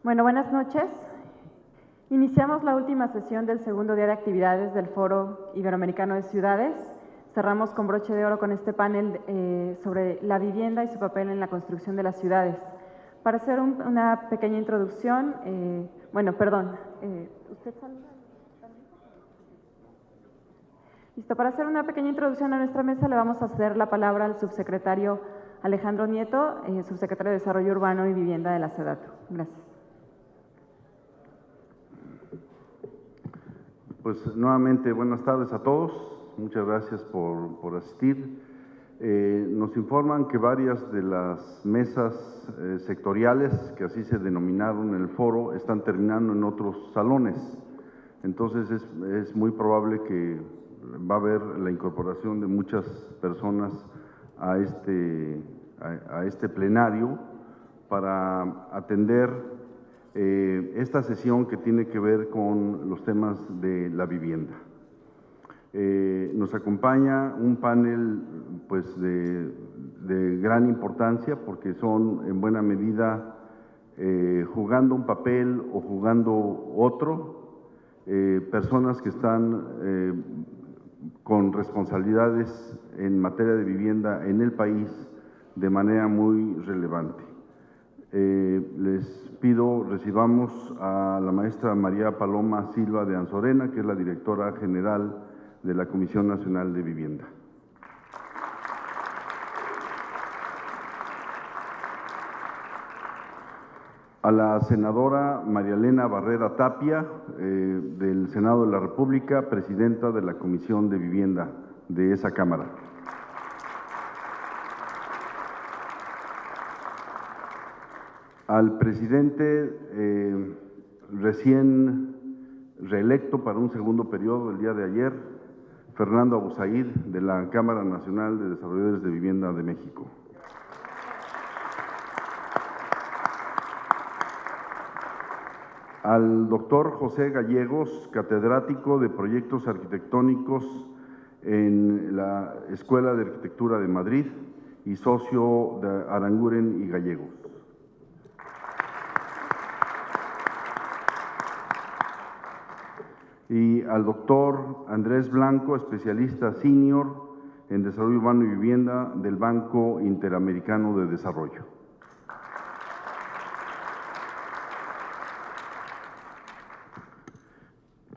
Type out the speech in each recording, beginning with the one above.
Bueno, buenas noches. Iniciamos la última sesión del segundo día de actividades del Foro Iberoamericano de Ciudades. Cerramos con broche de oro con este panel sobre la vivienda y su papel en la construcción de las ciudades. Para hacer una pequeña introducción, ¿usted saluda? Listo, para hacer una pequeña introducción a nuestra mesa le vamos a ceder la palabra al subsecretario Alejandro Nieto, subsecretario de Desarrollo Urbano y Vivienda de la SEDATU. Gracias. Pues nuevamente buenas tardes a todos, muchas gracias por asistir. Nos informan que varias de las mesas sectoriales, que así se denominaron en el foro, están terminando en otros salones. Entonces es muy probable que va a haber la incorporación de muchas personas a este plenario para atender esta sesión que tiene que ver con los temas de la vivienda. Nos acompaña un panel pues, de gran importancia porque son en buena medida jugando un papel o jugando otro, personas que están con responsabilidades en materia de vivienda en el país de manera muy relevante. Les pido recibamos a la maestra María Paloma Silva de Anzorena, que es la directora general de la Comisión Nacional de Vivienda. A la senadora María Elena Barrera Tapia, del Senado de la República, presidenta de la Comisión de Vivienda de esa Cámara. Al presidente recién reelecto para un segundo periodo el día de ayer, Fernando Abuzaid, de la Cámara Nacional de Desarrolladores de Vivienda de México. Al doctor José Gallegos, catedrático de Proyectos Arquitectónicos en la Escuela de Arquitectura de Madrid y socio de Aranguren y Gallegos. Y al doctor Andrés Blanco, especialista senior en Desarrollo Urbano y Vivienda del Banco Interamericano de Desarrollo.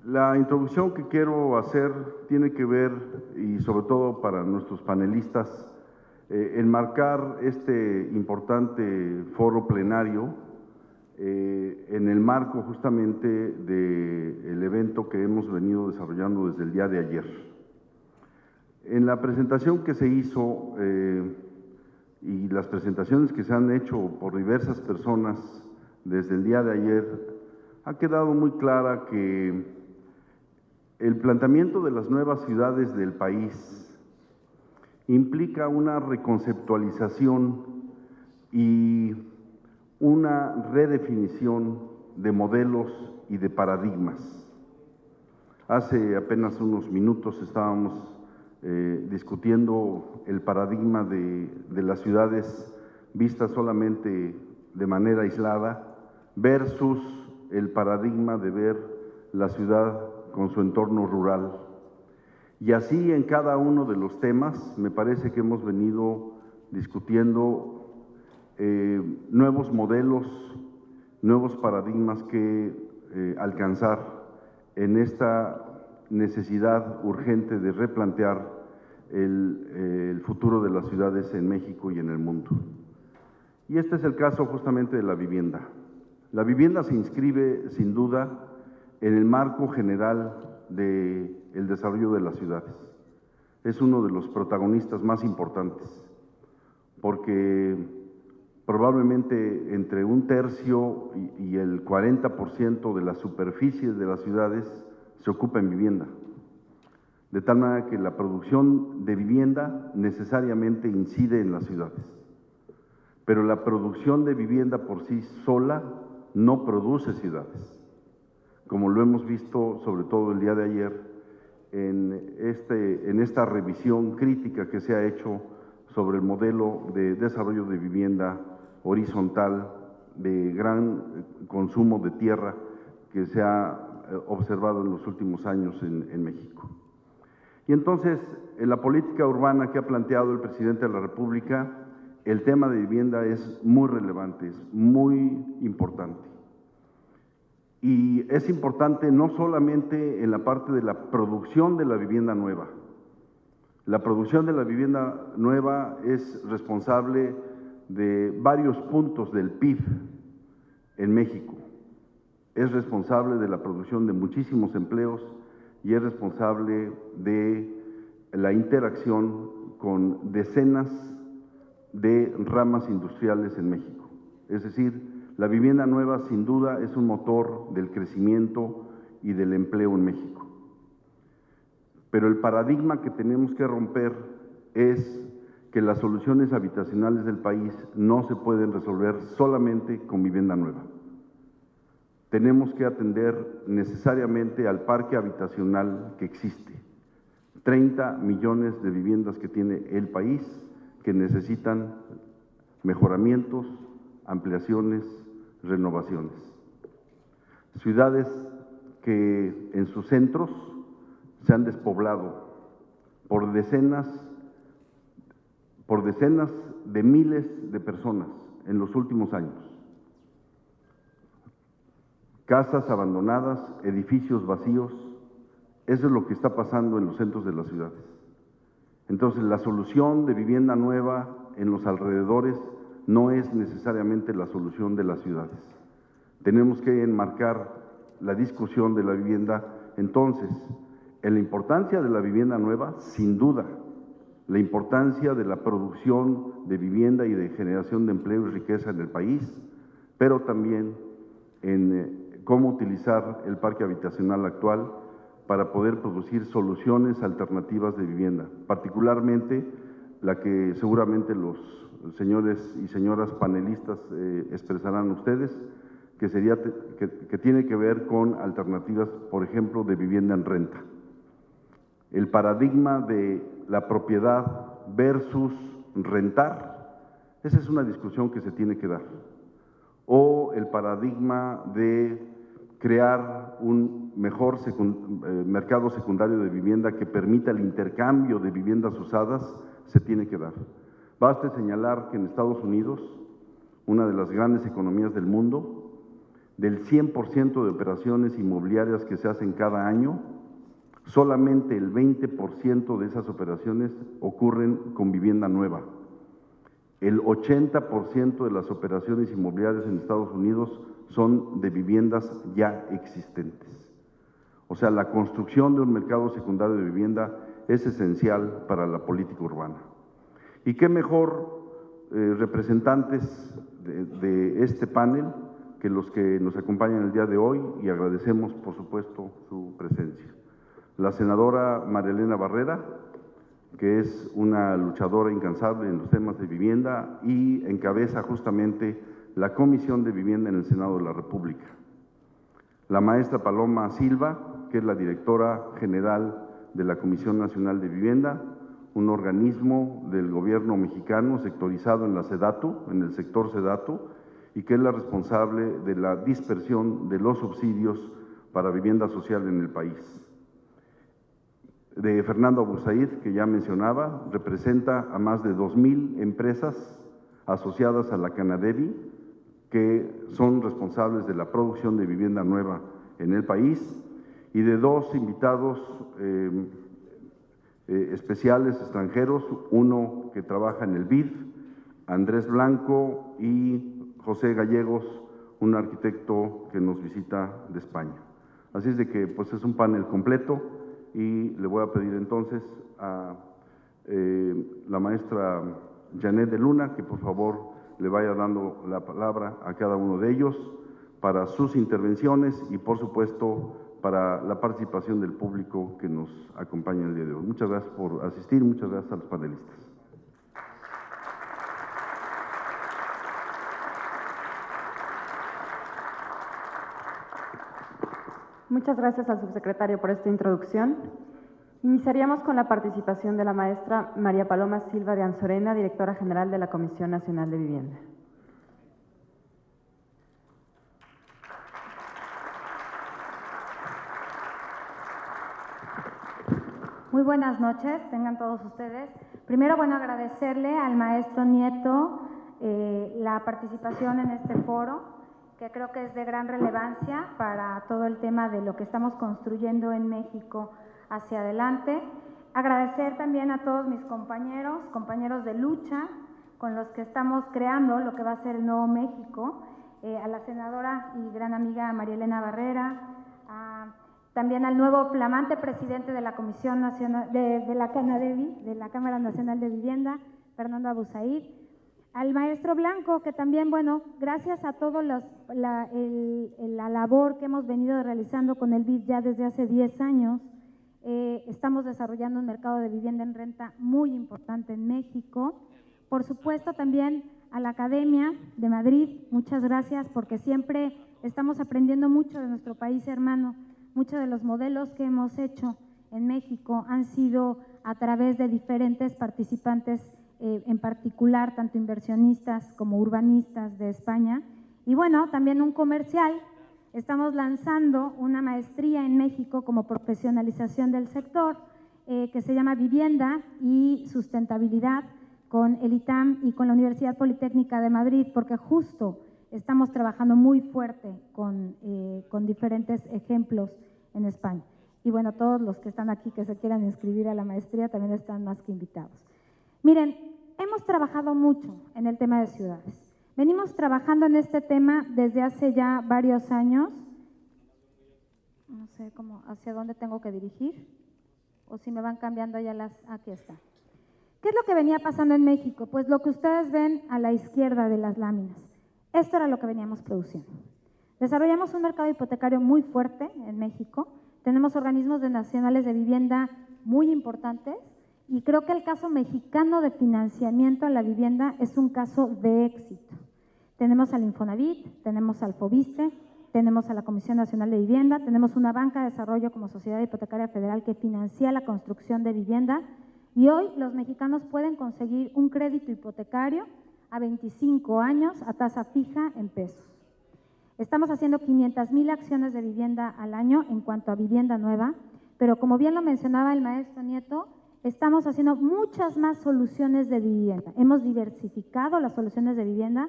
La introducción que quiero hacer tiene que ver, y sobre todo para nuestros panelistas, enmarcar este importante foro plenario en el marco justamente del evento que hemos venido desarrollando desde el día de ayer. En la presentación que se hizo y las presentaciones que se han hecho por diversas personas desde el día de ayer, ha quedado muy clara que el planteamiento de las nuevas ciudades del país implica una reconceptualización y una redefinición de modelos y de paradigmas. Hace apenas unos minutos estábamos discutiendo el paradigma de las ciudades vistas solamente de manera aislada versus el paradigma de ver la ciudad con su entorno rural. Y así en cada uno de los temas me parece que hemos venido discutiendo nuevos modelos, nuevos paradigmas que alcanzar en esta necesidad urgente de replantear el futuro de las ciudades en México y en el mundo. Y este es el caso justamente de la vivienda. La vivienda se inscribe sin duda en el marco general del desarrollo de las ciudades. Es uno de los protagonistas más importantes, porque probablemente entre un tercio y el 40% de las superficies de las ciudades se ocupa en vivienda. De tal manera que la producción de vivienda necesariamente incide en las ciudades. Pero la producción de vivienda por sí sola no produce ciudades, como lo hemos visto sobre todo el día de ayer en esta revisión crítica que se ha hecho sobre el modelo de desarrollo de vivienda horizontal de gran consumo de tierra que se ha observado en los últimos años en México. Y entonces, en la política urbana que ha planteado el presidente de la República, el tema de vivienda es muy relevante, es muy importante. Y es importante no solamente en la parte de la producción de la vivienda nueva. La producción de la vivienda nueva es responsable de varios puntos del PIB en México. Es responsable de la producción de muchísimos empleos y es responsable de la interacción con decenas de ramas industriales en México. Es decir, la vivienda nueva sin duda es un motor del crecimiento y del empleo en México. Pero el paradigma que tenemos que romper es que las soluciones habitacionales del país no se pueden resolver solamente con vivienda nueva. Tenemos que atender necesariamente al parque habitacional que existe. 30 millones de viviendas que tiene el país que necesitan mejoramientos, ampliaciones, renovaciones. Ciudades que en sus centros se han despoblado por decenas de miles de personas en los últimos años. Casas abandonadas, edificios vacíos, eso es lo que está pasando en los centros de las ciudades. Entonces, la solución de vivienda nueva en los alrededores no es necesariamente la solución de las ciudades. Tenemos que enmarcar la discusión de la vivienda, entonces, en la importancia de la vivienda nueva, sin duda, la importancia de la producción de vivienda y de generación de empleo y riqueza en el país, pero también en cómo utilizar el parque habitacional actual para poder producir soluciones alternativas de vivienda, particularmente la que seguramente los señores y señoras panelistas expresarán ustedes, que tiene que ver con alternativas, por ejemplo, de vivienda en renta. El paradigma de la propiedad versus rentar, esa es una discusión que se tiene que dar. O el paradigma de crear un mejor mercado secundario de vivienda que permita el intercambio de viviendas usadas, se tiene que dar. Baste señalar que en Estados Unidos, una de las grandes economías del mundo, del 100% de operaciones inmobiliarias que se hacen cada año, solamente el 20% de esas operaciones ocurren con vivienda nueva. El 80% de las operaciones inmobiliarias en Estados Unidos son de viviendas ya existentes. O sea, la construcción de un mercado secundario de vivienda es esencial para la política urbana. Y qué mejor representantes de este panel que los que nos acompañan el día de hoy, y agradecemos, por supuesto, su presencia. La senadora María Elena Barrera, que es una luchadora incansable en los temas de vivienda y encabeza justamente la Comisión de Vivienda en el Senado de la República. La maestra Paloma Silva, que es la directora general de la Comisión Nacional de Vivienda, un organismo del gobierno mexicano sectorizado en la SEDATU, en el sector SEDATU, y que es la responsable de la dispersión de los subsidios para vivienda social en el país. De Fernando Abusaid, que ya mencionaba, representa a más de 2,000 empresas asociadas a la Canadevi, que son responsables de la producción de vivienda nueva en el país, y de dos invitados especiales extranjeros, uno que trabaja en el BID, Andrés Blanco, y José Gallegos, un arquitecto que nos visita de España. Así es de que pues es un panel completo, y le voy a pedir entonces a la maestra Janet de Luna que por favor le vaya dando la palabra a cada uno de ellos para sus intervenciones y por supuesto para la participación del público que nos acompaña el día de hoy. Muchas gracias por asistir, muchas gracias a los panelistas. Muchas gracias al subsecretario por esta introducción. Iniciaríamos con la participación de la maestra María Paloma Silva de Anzorena, directora general de la Comisión Nacional de Vivienda. Muy buenas noches, tengan todos ustedes. Primero, bueno, agradecerle al maestro Nieto la participación en este foro, que creo que es de gran relevancia para todo el tema de lo que estamos construyendo en México hacia adelante. Agradecer también a todos mis compañeros de lucha, con los que estamos creando lo que va a ser el nuevo México, a la senadora y gran amiga María Elena Barrera, también al nuevo flamante presidente de la Comisión Nacional de la CANADEVI, de la Cámara Nacional de Vivienda, Fernando Abusaid, al maestro Blanco, que también, bueno, gracias a toda la labor que hemos venido realizando con el BID ya desde hace 10 años, estamos desarrollando un mercado de vivienda en renta muy importante en México. Por supuesto, también a la Academia de Madrid, muchas gracias, porque siempre estamos aprendiendo mucho de nuestro país hermano. Muchos de los modelos que hemos hecho en México han sido a través de diferentes participantes, en particular tanto inversionistas como urbanistas de España. Y bueno, también un comercial. Estamos lanzando una maestría en México como profesionalización del sector que se llama Vivienda y Sustentabilidad con el ITAM y con la Universidad Politécnica de Madrid, porque justo estamos trabajando muy fuerte con diferentes ejemplos en España. Y bueno, todos los que están aquí que se quieran inscribir a la maestría también están más que invitados. Miren, hemos trabajado mucho en el tema de ciudades. Venimos trabajando en este tema desde hace ya varios años. No sé hacia dónde tengo que dirigir, o si me van cambiando ya aquí está. ¿Qué es lo que venía pasando en México? Pues lo que ustedes ven a la izquierda de las láminas. Esto era lo que veníamos produciendo. Desarrollamos un mercado hipotecario muy fuerte en México. Tenemos organismos nacionales de vivienda muy importantes y creo que el caso mexicano de financiamiento a la vivienda es un caso de éxito. Tenemos al Infonavit, tenemos al Fobiste, tenemos a la Comisión Nacional de Vivienda, tenemos una banca de desarrollo como Sociedad Hipotecaria Federal que financia la construcción de vivienda y hoy los mexicanos pueden conseguir un crédito hipotecario a 25 años a tasa fija en pesos. Estamos haciendo 500,000 acciones de vivienda al año en cuanto a vivienda nueva, pero como bien lo mencionaba el maestro Nieto, estamos haciendo muchas más soluciones de vivienda. Hemos diversificado las soluciones de vivienda,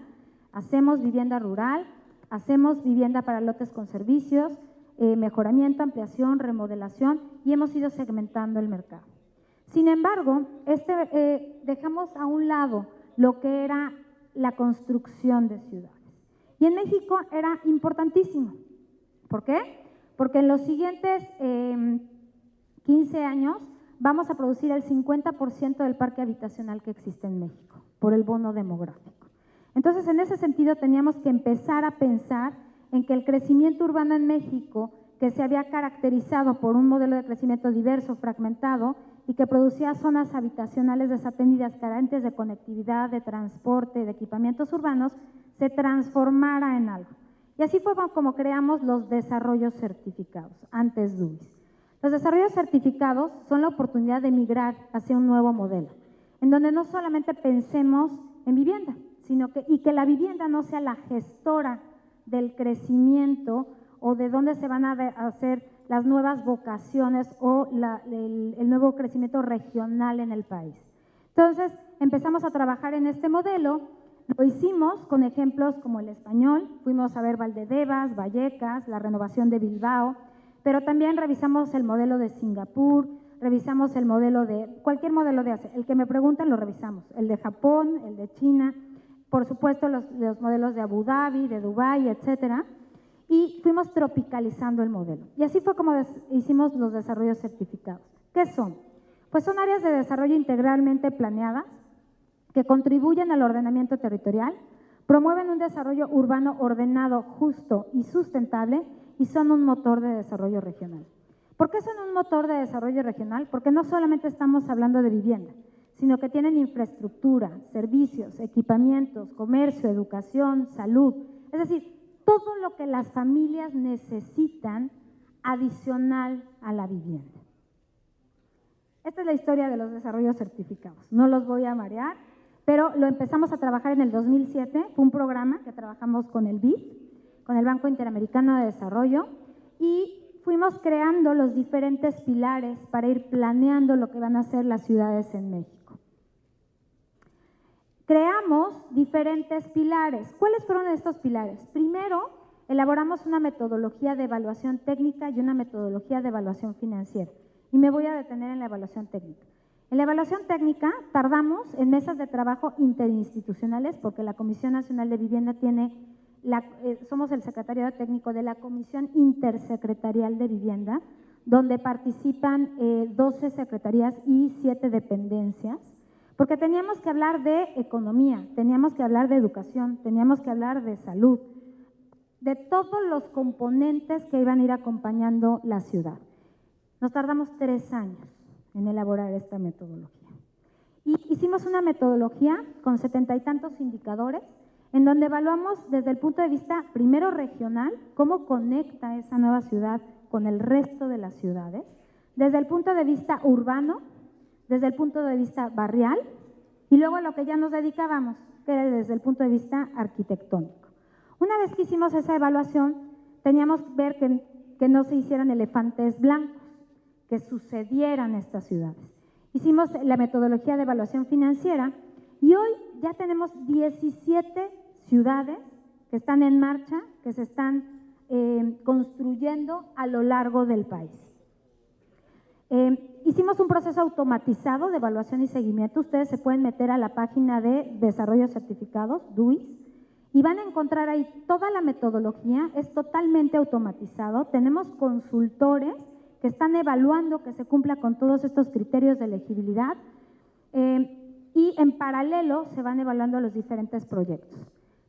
hacemos vivienda rural, hacemos vivienda para lotes con servicios, mejoramiento, ampliación, remodelación y hemos ido segmentando el mercado. Sin embargo, dejamos a un lado lo que era la construcción de ciudades. Y en México era importantísimo. ¿Por qué? Porque en los siguientes 15 años vamos a producir el 50% del parque habitacional que existe en México, por el bono demográfico. Entonces, en ese sentido, teníamos que empezar a pensar en que el crecimiento urbano en México, que se había caracterizado por un modelo de crecimiento diverso, fragmentado, y que producía zonas habitacionales desatendidas, carentes de conectividad, de transporte, de equipamientos urbanos, se transformara en algo. Y así fue como creamos los desarrollos certificados, antes DUIS. Los desarrollos certificados son la oportunidad de migrar hacia un nuevo modelo, en donde no solamente pensemos en vivienda, sino que la vivienda no sea la gestora del crecimiento o de dónde se van a hacer las nuevas vocaciones o el nuevo crecimiento regional en el país. Entonces, empezamos a trabajar en este modelo, lo hicimos con ejemplos como el Español, fuimos a ver Valdedevas, Vallecas, la renovación de Bilbao, pero también revisamos el modelo de Singapur, revisamos el modelo cualquier modelo de Asia, el que me preguntan lo revisamos, el de Japón, el de China, por supuesto los modelos de Abu Dhabi, de Dubái, etcétera, y fuimos tropicalizando el modelo. Y así fue como hicimos los desarrollos certificados. ¿Qué son? Pues son áreas de desarrollo integralmente planeadas que contribuyen al ordenamiento territorial, promueven un desarrollo urbano ordenado, justo y sustentable y son un motor de desarrollo regional. ¿Por qué son un motor de desarrollo regional? Porque no solamente estamos hablando de vivienda, sino que tienen infraestructura, servicios, equipamientos, comercio, educación, salud, es decir, todo lo que las familias necesitan adicional a la vivienda. Esta es la historia de los desarrollos certificados. No los voy a marear, pero lo empezamos a trabajar en el 2007. Fue un programa que trabajamos con el BID, con el Banco Interamericano de Desarrollo, y fuimos creando los diferentes pilares para ir planeando lo que van a ser las ciudades en México. Creamos diferentes pilares. ¿Cuáles fueron estos pilares? Primero, elaboramos una metodología de evaluación técnica y una metodología de evaluación financiera. Y me voy a detener en la evaluación técnica. En la evaluación técnica tardamos en mesas de trabajo interinstitucionales porque la Comisión Nacional de Vivienda tiene, somos el secretariado técnico de la Comisión Intersecretarial de Vivienda, donde participan 12 secretarías y 7 dependencias, porque teníamos que hablar de economía, teníamos que hablar de educación, teníamos que hablar de salud, de todos los componentes que iban a ir acompañando la ciudad. Nos tardamos 3 años en elaborar esta metodología. Y hicimos una metodología con 70 y tantos indicadores, en donde evaluamos desde el punto de vista, primero regional, cómo conecta esa nueva ciudad con el resto de las ciudades, desde el punto de vista urbano, desde el punto de vista barrial, y luego a lo que ya nos dedicábamos, que era desde el punto de vista arquitectónico. Una vez que hicimos esa evaluación, teníamos que ver que no se hicieran elefantes blancos, que sucedieran estas ciudades. Hicimos la metodología de evaluación financiera y hoy ya tenemos 17 ciudades que están en marcha, que se están construyendo a lo largo del país. Hicimos un proceso automatizado de evaluación y seguimiento. Ustedes se pueden meter a la página de Desarrollo Certificados, DUIS, y van a encontrar ahí toda la metodología, es totalmente automatizado. Tenemos consultores que están evaluando que se cumpla con todos estos criterios de elegibilidad y en paralelo se van evaluando los diferentes proyectos.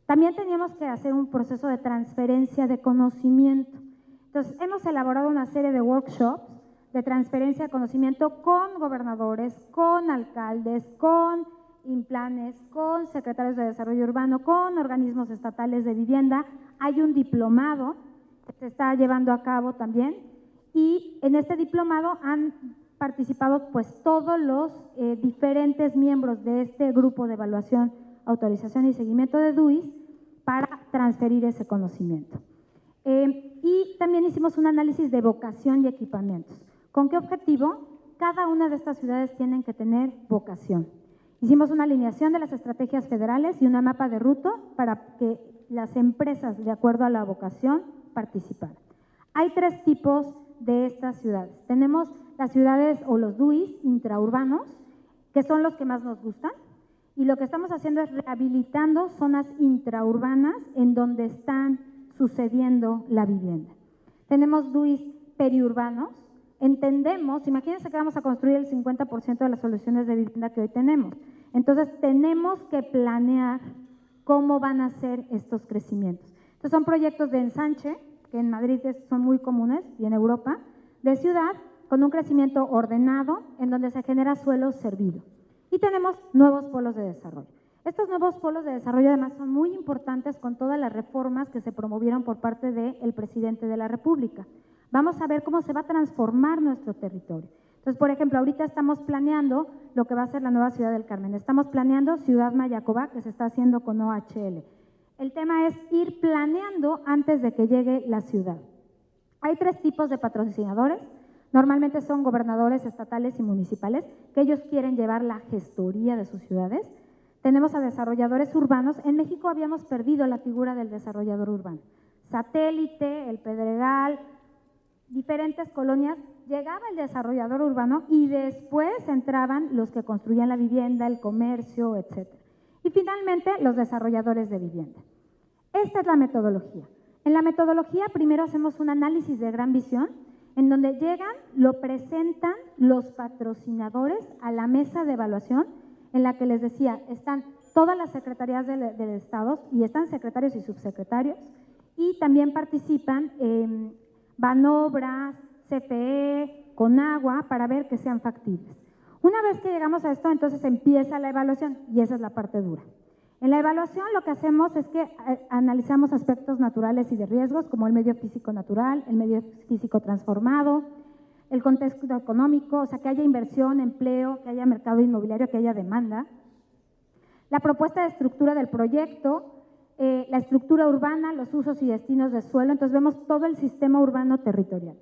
También teníamos que hacer un proceso de transferencia de conocimiento. Entonces, hemos elaborado una serie de workshops de transferencia de conocimiento con gobernadores, con alcaldes, con INPLANES, con secretarios de desarrollo urbano, con organismos estatales de vivienda. Hay un diplomado que se está llevando a cabo también y en este diplomado han participado pues todos los diferentes miembros de este grupo de evaluación, autorización y seguimiento de DUIS para transferir ese conocimiento. Y también hicimos un análisis de vocación y equipamientos. ¿Con qué objetivo? Cada una de estas ciudades tienen que tener vocación. Hicimos una alineación de las estrategias federales y una mapa de ruta para que las empresas, de acuerdo a la vocación, participaran. Hay 3 tipos de estas ciudades. Tenemos las ciudades o los DUIS intraurbanos, que son los que más nos gustan, y lo que estamos haciendo es rehabilitando zonas intraurbanas en donde están sucediendo la vivienda. Tenemos DUIS periurbanos. Entendemos, imagínense que vamos a construir el 50% de las soluciones de vivienda que hoy tenemos. Entonces, tenemos que planear cómo van a ser estos crecimientos. Entonces, son proyectos de ensanche, que en Madrid son muy comunes y en Europa, de ciudad con un crecimiento ordenado en donde se genera suelo servido. Y tenemos nuevos polos de desarrollo. Estos nuevos polos de desarrollo además son muy importantes con todas las reformas que se promovieron por parte del presidente de la República. Vamos a ver cómo se va a transformar nuestro territorio. Entonces, por ejemplo, ahorita estamos planeando lo que va a ser la nueva Ciudad del Carmen. Estamos planeando Ciudad Mayacoba, que se está haciendo con OHL. El tema es ir planeando antes de que llegue la ciudad. Hay 3 tipos de patrocinadores. Normalmente son gobernadores estatales y municipales, que ellos quieren llevar la gestoría de sus ciudades. Tenemos a desarrolladores urbanos. En México habíamos perdido la figura del desarrollador urbano. Satélite, El Pedregal, diferentes colonias, llegaba el desarrollador urbano y después entraban los que construían la vivienda, el comercio, etc. Y finalmente los desarrolladores de vivienda. Esta es la metodología. En la metodología primero hacemos un análisis de gran visión, en donde llegan, lo presentan los patrocinadores a la mesa de evaluación, en la que les decía, están todas las secretarías del Estado y están secretarios y subsecretarios, y también participan Banobras, CFE, Conagua, para ver que sean factibles. Una vez que llegamos a esto, entonces empieza la evaluación y esa es la parte dura. En la evaluación lo que hacemos es que analizamos aspectos naturales y de riesgos, como el medio físico natural, el medio físico transformado, el contexto económico, o sea, que haya inversión, empleo, que haya mercado inmobiliario, que haya demanda. La propuesta de estructura del proyecto, la estructura urbana, los usos y destinos de suelo. Entonces vemos todo el sistema urbano territorial.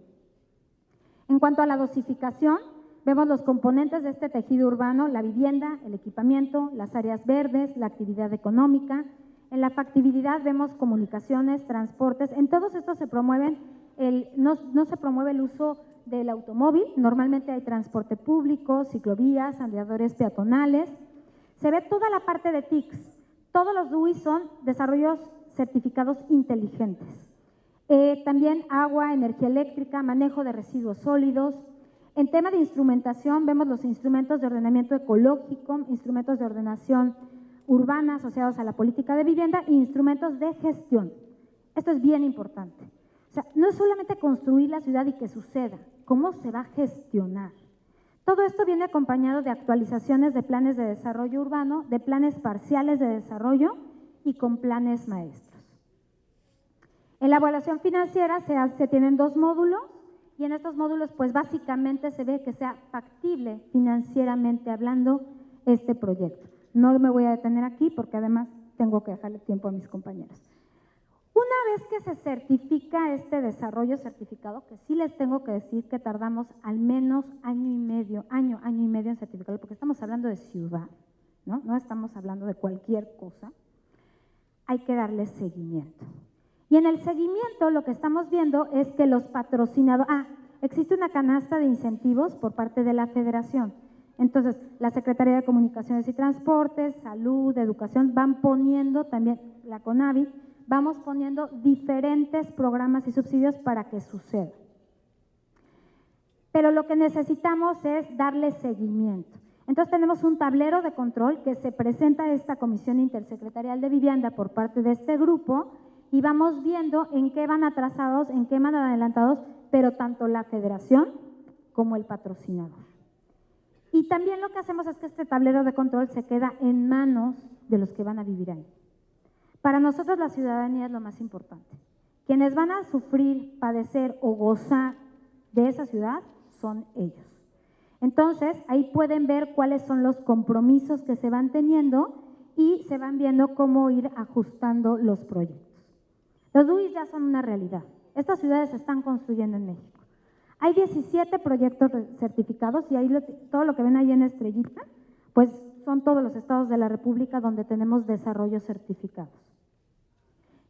En cuanto a la dosificación, vemos los componentes de este tejido urbano: la vivienda, el equipamiento, las áreas verdes, la actividad económica. En la factibilidad vemos comunicaciones, transportes. En todos estos se promueven, no se promueve el uso del automóvil. Normalmente hay transporte público, ciclovías, andadores peatonales. Se ve toda la parte de TICs. Todos los DUIs son desarrollos certificados inteligentes. También agua, energía eléctrica, manejo de residuos sólidos. En tema de instrumentación, vemos los instrumentos de ordenamiento ecológico, instrumentos de ordenación urbana asociados a la política de vivienda e instrumentos de gestión. Esto es bien importante. O sea, no es solamente construir la ciudad y que suceda, ¿cómo se va a gestionar? Todo esto viene acompañado de actualizaciones de planes de desarrollo urbano, de planes parciales de desarrollo y con planes maestros. En la evaluación financiera se tienen 2 módulos y en estos módulos pues básicamente se ve que sea factible financieramente hablando este proyecto. No me voy a detener aquí porque además tengo que dejarle tiempo a mis compañeros. Una vez que se certifica este desarrollo certificado, que sí les tengo que decir que tardamos al menos año y medio en certificarlo, porque estamos hablando de ciudad, ¿no? No estamos hablando de cualquier cosa, hay que darle seguimiento. Y en el seguimiento lo que estamos viendo es que los patrocinadores, existe una canasta de incentivos por parte de la Federación. Entonces, la Secretaría de Comunicaciones y Transportes, Salud, Educación, van poniendo también, la CONAVI, vamos poniendo diferentes programas y subsidios para que suceda. Pero lo que necesitamos es darle seguimiento. Entonces, tenemos un tablero de control que se presenta a esta Comisión Intersecretarial de Vivienda por parte de este grupo y vamos viendo en qué van atrasados, en qué van adelantados, pero tanto la Federación como el patrocinador. Y también lo que hacemos es que este tablero de control se queda en manos de los que van a vivir ahí. Para nosotros la ciudadanía es lo más importante. Quienes van a sufrir, padecer o gozar de esa ciudad son ellos. Entonces, ahí pueden ver cuáles son los compromisos que se van teniendo y se van viendo cómo ir ajustando los proyectos. Los DUIs ya son una realidad. Estas ciudades se están construyendo en México. Hay 17 proyectos certificados y ahí todo lo que ven ahí en estrellita, pues son todos los estados de la República donde tenemos desarrollos certificados.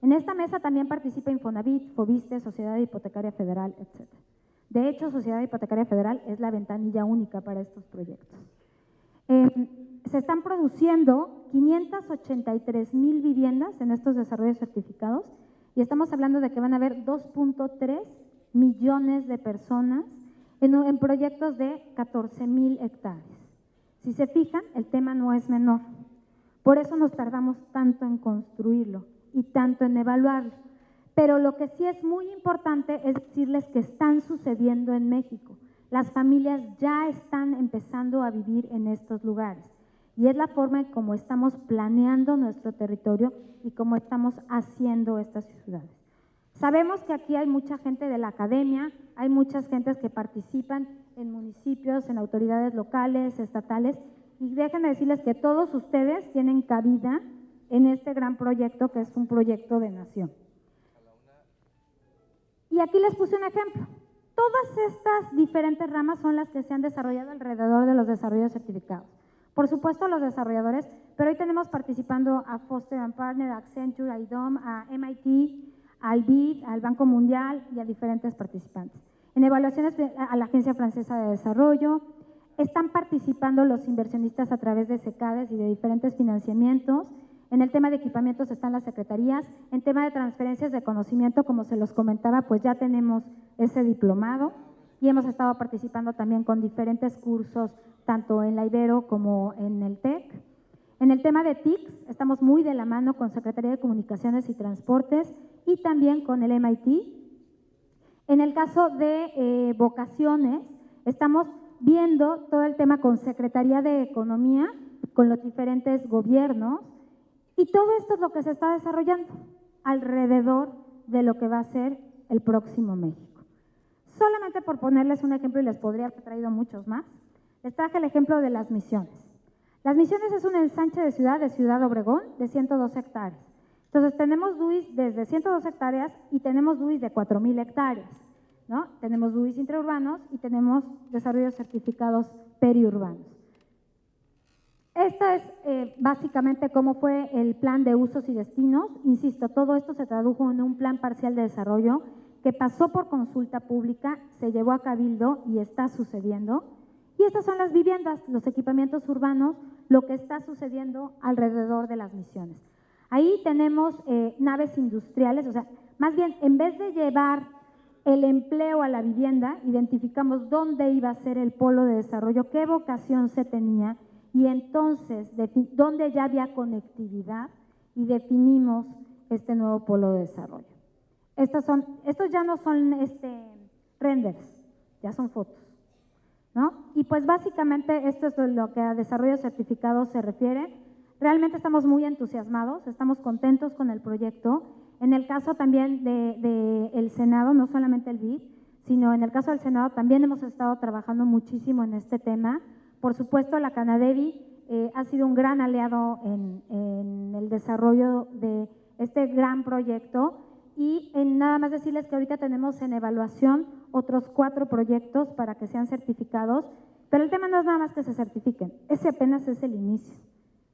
En esta mesa también participa Infonavit, Fobiste, Sociedad Hipotecaria Federal, etc. De hecho, Sociedad Hipotecaria Federal es la ventanilla única para estos proyectos. Se están produciendo 583,000 viviendas en estos desarrollos certificados y estamos hablando de que van a haber 2.3 millones de personas en proyectos de 14,000 hectáreas. Si se fijan, el tema no es menor. Por eso nos tardamos tanto en construirlo y tanto en evaluarlo. Pero lo que sí es muy importante es decirles que están sucediendo en México. Las familias ya están empezando a vivir en estos lugares. Y es la forma en cómo estamos planeando nuestro territorio y cómo estamos haciendo estas ciudades. Sabemos que aquí hay mucha gente de la academia, hay muchas gentes que participan en municipios, en autoridades locales, estatales, y déjenme decirles que todos ustedes tienen cabida en este gran proyecto que es un proyecto de nación. Y aquí les puse un ejemplo. Todas estas diferentes ramas son las que se han desarrollado alrededor de los desarrollos certificados. Por supuesto, los desarrolladores, pero hoy tenemos participando a Foster & Partners, a Accenture, a IDOM, a MIT, al BID, al Banco Mundial y a diferentes participantes. En evaluaciones a la Agencia Francesa de Desarrollo, están participando los inversionistas a través de SECADES y de diferentes financiamientos. En el tema de equipamientos están las secretarías. En tema de transferencias de conocimiento, como se los comentaba, pues ya tenemos ese diplomado y hemos estado participando también con diferentes cursos, tanto en la Ibero como en el TEC. En el tema de TICs, estamos muy de la mano con Secretaría de Comunicaciones y Transportes y también con el MIT. En el caso de vocaciones, estamos viendo todo el tema con Secretaría de Economía, con los diferentes gobiernos, y todo esto es lo que se está desarrollando alrededor de lo que va a ser el próximo México. Solamente por ponerles un ejemplo, y les podría haber traído muchos más, les traje el ejemplo de Las Misiones. Las Misiones es un ensanche de Ciudad Obregón, de 102 hectáreas. Entonces, tenemos DUIs desde 102 hectáreas y tenemos DUIs de 4,000 hectáreas. ¿no? Tenemos DUIs intraurbanos y tenemos desarrollos certificados periurbanos. Esta es básicamente cómo fue el plan de usos y destinos. Insisto, todo esto se tradujo en un plan parcial de desarrollo que pasó por consulta pública, se llevó a cabildo y está sucediendo. Y estas son las viviendas, los equipamientos urbanos, lo que está sucediendo alrededor de las misiones. Ahí tenemos naves industriales, o sea, más bien, en vez de llevar el empleo a la vivienda, identificamos dónde iba a ser el polo de desarrollo, qué vocación se tenía, y entonces dónde ya había conectividad y definimos este nuevo polo de desarrollo. Estos ya no son renders, ya son fotos, ¿no? Y pues básicamente esto es lo que a desarrollo certificado se refiere. Realmente estamos muy entusiasmados, estamos contentos con el proyecto. En el caso también del Senado, no solamente el BID, sino en el caso del Senado también hemos estado trabajando muchísimo en este tema. Por supuesto, la Canadevi ha sido un gran aliado en el desarrollo de este gran proyecto y nada más decirles que ahorita tenemos en evaluación otros 4 proyectos para que sean certificados, pero el tema no es nada más que se certifiquen, ese apenas es el inicio.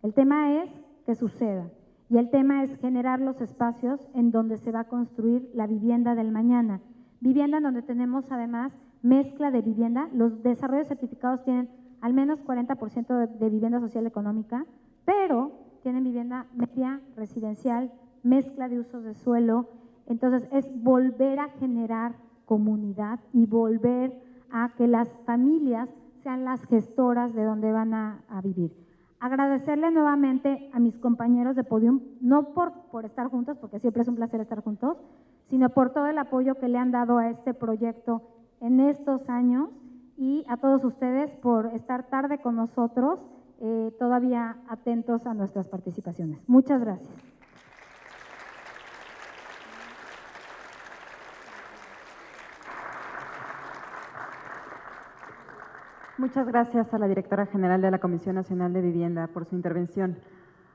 El tema es que suceda y el tema es generar los espacios en donde se va a construir la vivienda del mañana. Vivienda en donde tenemos además mezcla de vivienda, los desarrollos certificados tienen al menos 40% de vivienda social económica, pero tienen vivienda media, residencial, mezcla de usos de suelo. Entonces, es volver a generar comunidad y volver a que las familias sean las gestoras de donde van a vivir. Agradecerle nuevamente a mis compañeros de Podium, no por estar juntos, porque siempre es un placer estar juntos, sino por todo el apoyo que le han dado a este proyecto en estos años, y a todos ustedes por estar tarde con nosotros, todavía atentos a nuestras participaciones. Muchas gracias. Muchas gracias a la directora general de la Comisión Nacional de Vivienda por su intervención.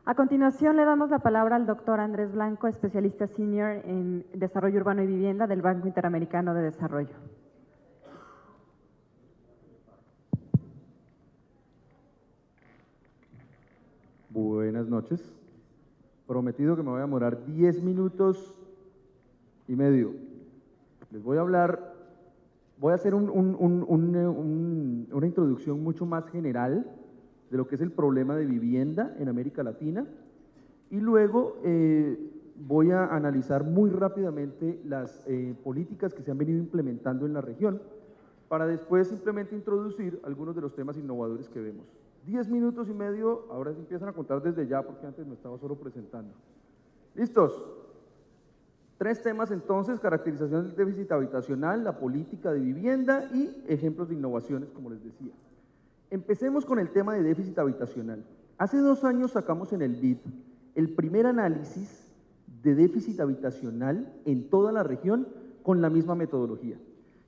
A continuación le damos la palabra al doctor Andrés Blanco, especialista senior en Desarrollo Urbano y Vivienda del Banco Interamericano de Desarrollo. Buenas noches. Prometido que me voy a demorar 10 minutos y medio. Les voy a hablar, voy a hacer una introducción mucho más general de lo que es el problema de vivienda en América Latina y luego voy a analizar muy rápidamente las políticas que se han venido implementando en la región para después simplemente introducir algunos de los temas innovadores que vemos. 10 minutos y medio, ahora se empiezan a contar desde ya porque antes me estaba solo presentando. ¿Listos? 3 temas entonces: caracterización del déficit habitacional, la política de vivienda y ejemplos de innovaciones, como les decía. Empecemos con el tema de déficit habitacional. Hace 2 años sacamos en el BID el primer análisis de déficit habitacional en toda la región con la misma metodología.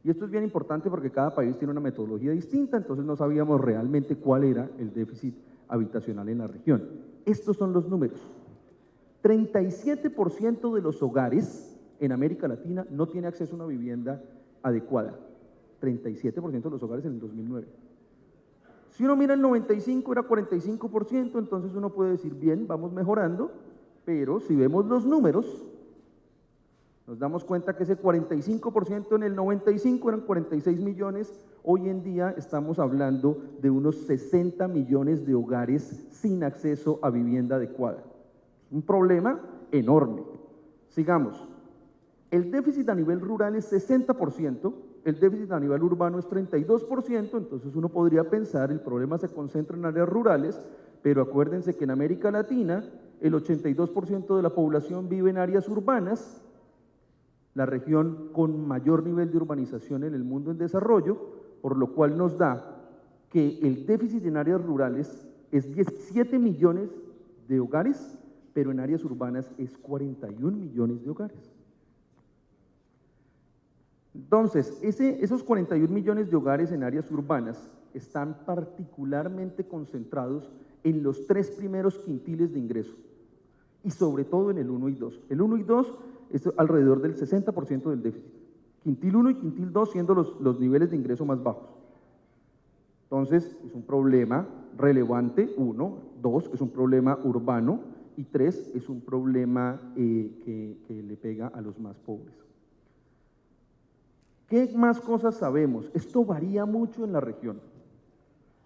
Y esto es bien importante porque cada país tiene una metodología distinta, entonces no sabíamos realmente cuál era el déficit habitacional en la región. Estos son los números. 37% de los hogares en América Latina no tiene acceso a una vivienda adecuada. 37% de los hogares en el 2009. Si uno mira el 95, era 45%, entonces uno puede decir, bien, vamos mejorando, pero si vemos los números, nos damos cuenta que ese 45% en el 95 eran 46 millones, hoy en día estamos hablando de unos 60 millones de hogares sin acceso a vivienda adecuada. Un problema enorme. Sigamos. El déficit a nivel rural es 60%, el déficit a nivel urbano es 32%, entonces uno podría pensar el problema se concentra en áreas rurales, pero acuérdense que en América Latina el 82% de la población vive en áreas urbanas, la región con mayor nivel de urbanización en el mundo en desarrollo, por lo cual nos da que el déficit en áreas rurales es 17 millones de hogares, pero en áreas urbanas es 41 millones de hogares. Entonces, esos 41 millones de hogares en áreas urbanas están particularmente concentrados en los 3 primeros quintiles de ingreso y sobre todo en el 1 y 2. El 1 y 2 es alrededor del 60% del déficit. quintil 1 y quintil 2 siendo los niveles de ingreso más bajos. Entonces, es un problema relevante, 1, 2, es un problema urbano, y 3, es un problema que le pega a los más pobres. ¿Qué más cosas sabemos? Esto varía mucho en la región.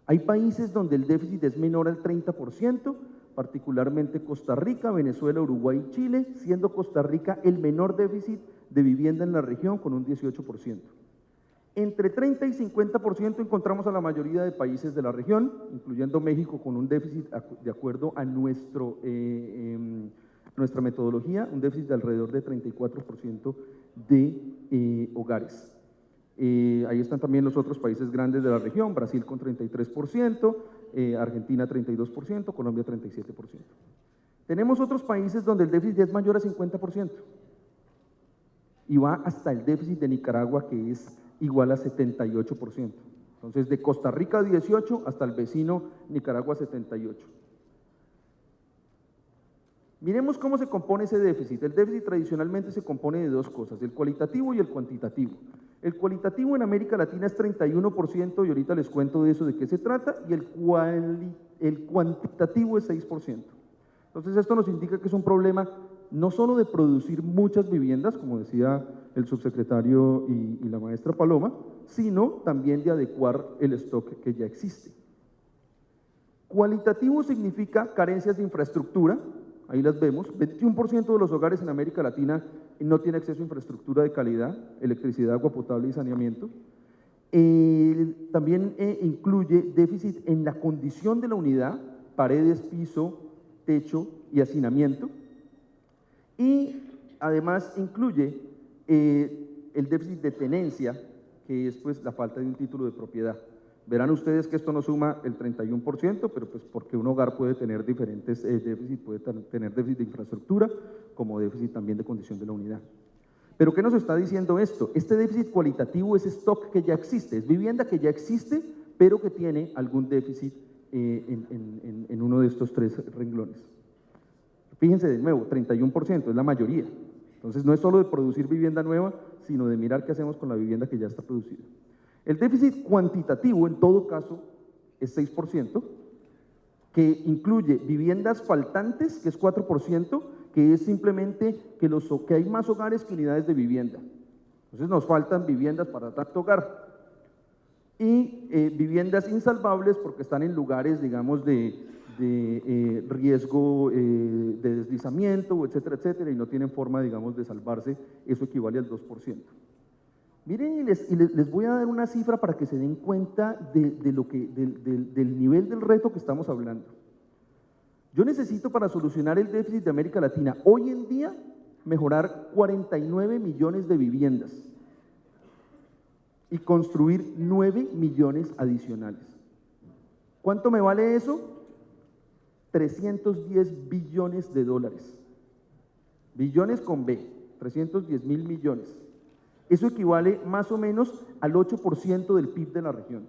Hay países donde el déficit es menor al 30%, particularmente Costa Rica, Venezuela, Uruguay y Chile, siendo Costa Rica el menor déficit de vivienda en la región con un 18%. Entre 30 y 50% encontramos a la mayoría de países de la región, incluyendo México con un déficit, de acuerdo a nuestra metodología, un déficit de alrededor de 34% de hogares. Ahí están también los otros países grandes de la región, Brasil con 33%, Argentina 32%, Colombia 37%. Tenemos otros países donde el déficit es mayor a 50% y va hasta el déficit de Nicaragua, que es igual a 78%. Entonces, de Costa Rica 18 hasta el vecino Nicaragua 78. Miremos cómo se compone ese déficit. El déficit tradicionalmente se compone de dos cosas, el cualitativo y el cuantitativo. El cualitativo en América Latina es 31% y ahorita les cuento de eso, de qué se trata, y el cuantitativo es 6%. Entonces esto nos indica que es un problema no solo de producir muchas viviendas, como decía el subsecretario y la maestra Paloma, sino también de adecuar el stock que ya existe. Cualitativo significa carencias de infraestructura. Ahí las vemos, 21% de los hogares en América Latina no tiene acceso a infraestructura de calidad, electricidad, agua potable y saneamiento. También incluye déficit en la condición de la unidad, paredes, piso, techo y hacinamiento. Y además incluye el déficit de tenencia, que es pues la falta de un título de propiedad. Verán ustedes que esto no suma el 31%, pero pues porque un hogar puede tener diferentes déficits, puede tener déficit de infraestructura, como déficit también de condición de la unidad. Pero ¿qué nos está diciendo esto? Este déficit cualitativo es stock que ya existe, es vivienda que ya existe, pero que tiene algún déficit en uno de estos tres renglones. Fíjense de nuevo, 31%, es la mayoría. Entonces no es solo de producir vivienda nueva, sino de mirar qué hacemos con la vivienda que ya está producida. El déficit cuantitativo, en todo caso, es 6%, que incluye viviendas faltantes, que es 4%, que es simplemente que hay más hogares que unidades de vivienda. Entonces nos faltan viviendas para tanto hogar. Y viviendas insalvables porque están en lugares, digamos, de riesgo de deslizamiento, etcétera, etcétera, y no tienen forma, digamos, de salvarse. Eso equivale al 2%. Miren, y les voy a dar una cifra para que se den cuenta del nivel del reto que estamos hablando. Yo necesito, para solucionar el déficit de América Latina hoy en día, mejorar 49 millones de viviendas y construir 9 millones adicionales. ¿Cuánto me vale eso? 310 billones de dólares. Billones con B, 310 mil millones. Eso equivale más o menos al 8% del PIB de la región.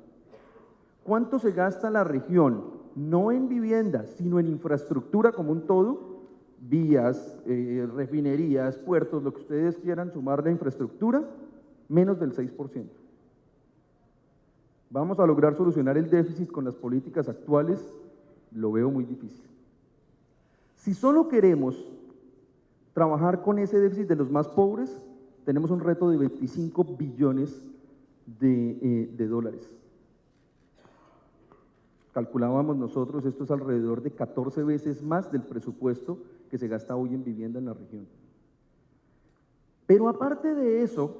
¿Cuánto se gasta la región? No en viviendas, sino en infraestructura como un todo, vías, refinerías, puertos, lo que ustedes quieran sumar de infraestructura, menos del 6%. ¿Vamos a lograr solucionar el déficit con las políticas actuales? Lo veo muy difícil. Si solo queremos trabajar con ese déficit de los más pobres, tenemos un reto de 25 billones de dólares. Calculábamos nosotros, esto es alrededor de 14 veces más del presupuesto que se gasta hoy en vivienda en la región. Pero aparte de eso,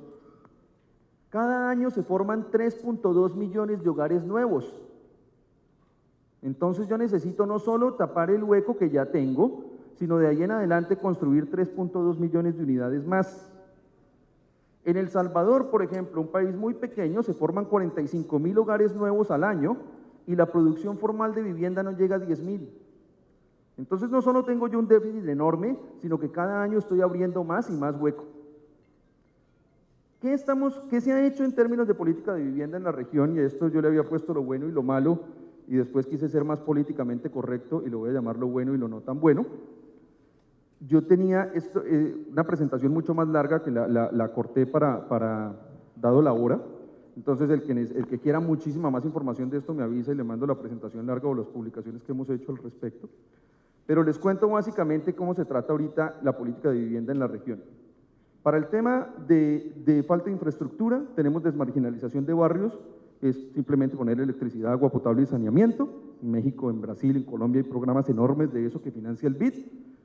cada año se forman 3.2 millones de hogares nuevos. Entonces yo necesito no solo tapar el hueco que ya tengo, sino de ahí en adelante construir 3.2 millones de unidades más. En El Salvador, por ejemplo, un país muy pequeño, se forman 45.000 hogares nuevos al año y la producción formal de vivienda no llega a 10.000. Entonces no solo tengo yo un déficit enorme, sino que cada año estoy abriendo más y más hueco. ¿Qué se ha hecho en términos de política de vivienda en la región? Y a esto yo le había puesto lo bueno y lo malo, y después quise ser más políticamente correcto y lo voy a llamar lo bueno y lo no tan bueno. Yo tenía una presentación mucho más larga que la corté para dado la hora. Entonces, el que quiera muchísima más información de esto me avisa y le mando la presentación larga o las publicaciones que hemos hecho al respecto. Pero les cuento básicamente cómo se trata ahorita la política de vivienda en la región. Para el tema de falta de infraestructura, tenemos desmarginalización de barrios, es simplemente poner electricidad, agua potable y saneamiento. En México, en Brasil, en Colombia hay programas enormes de eso que financia el BID.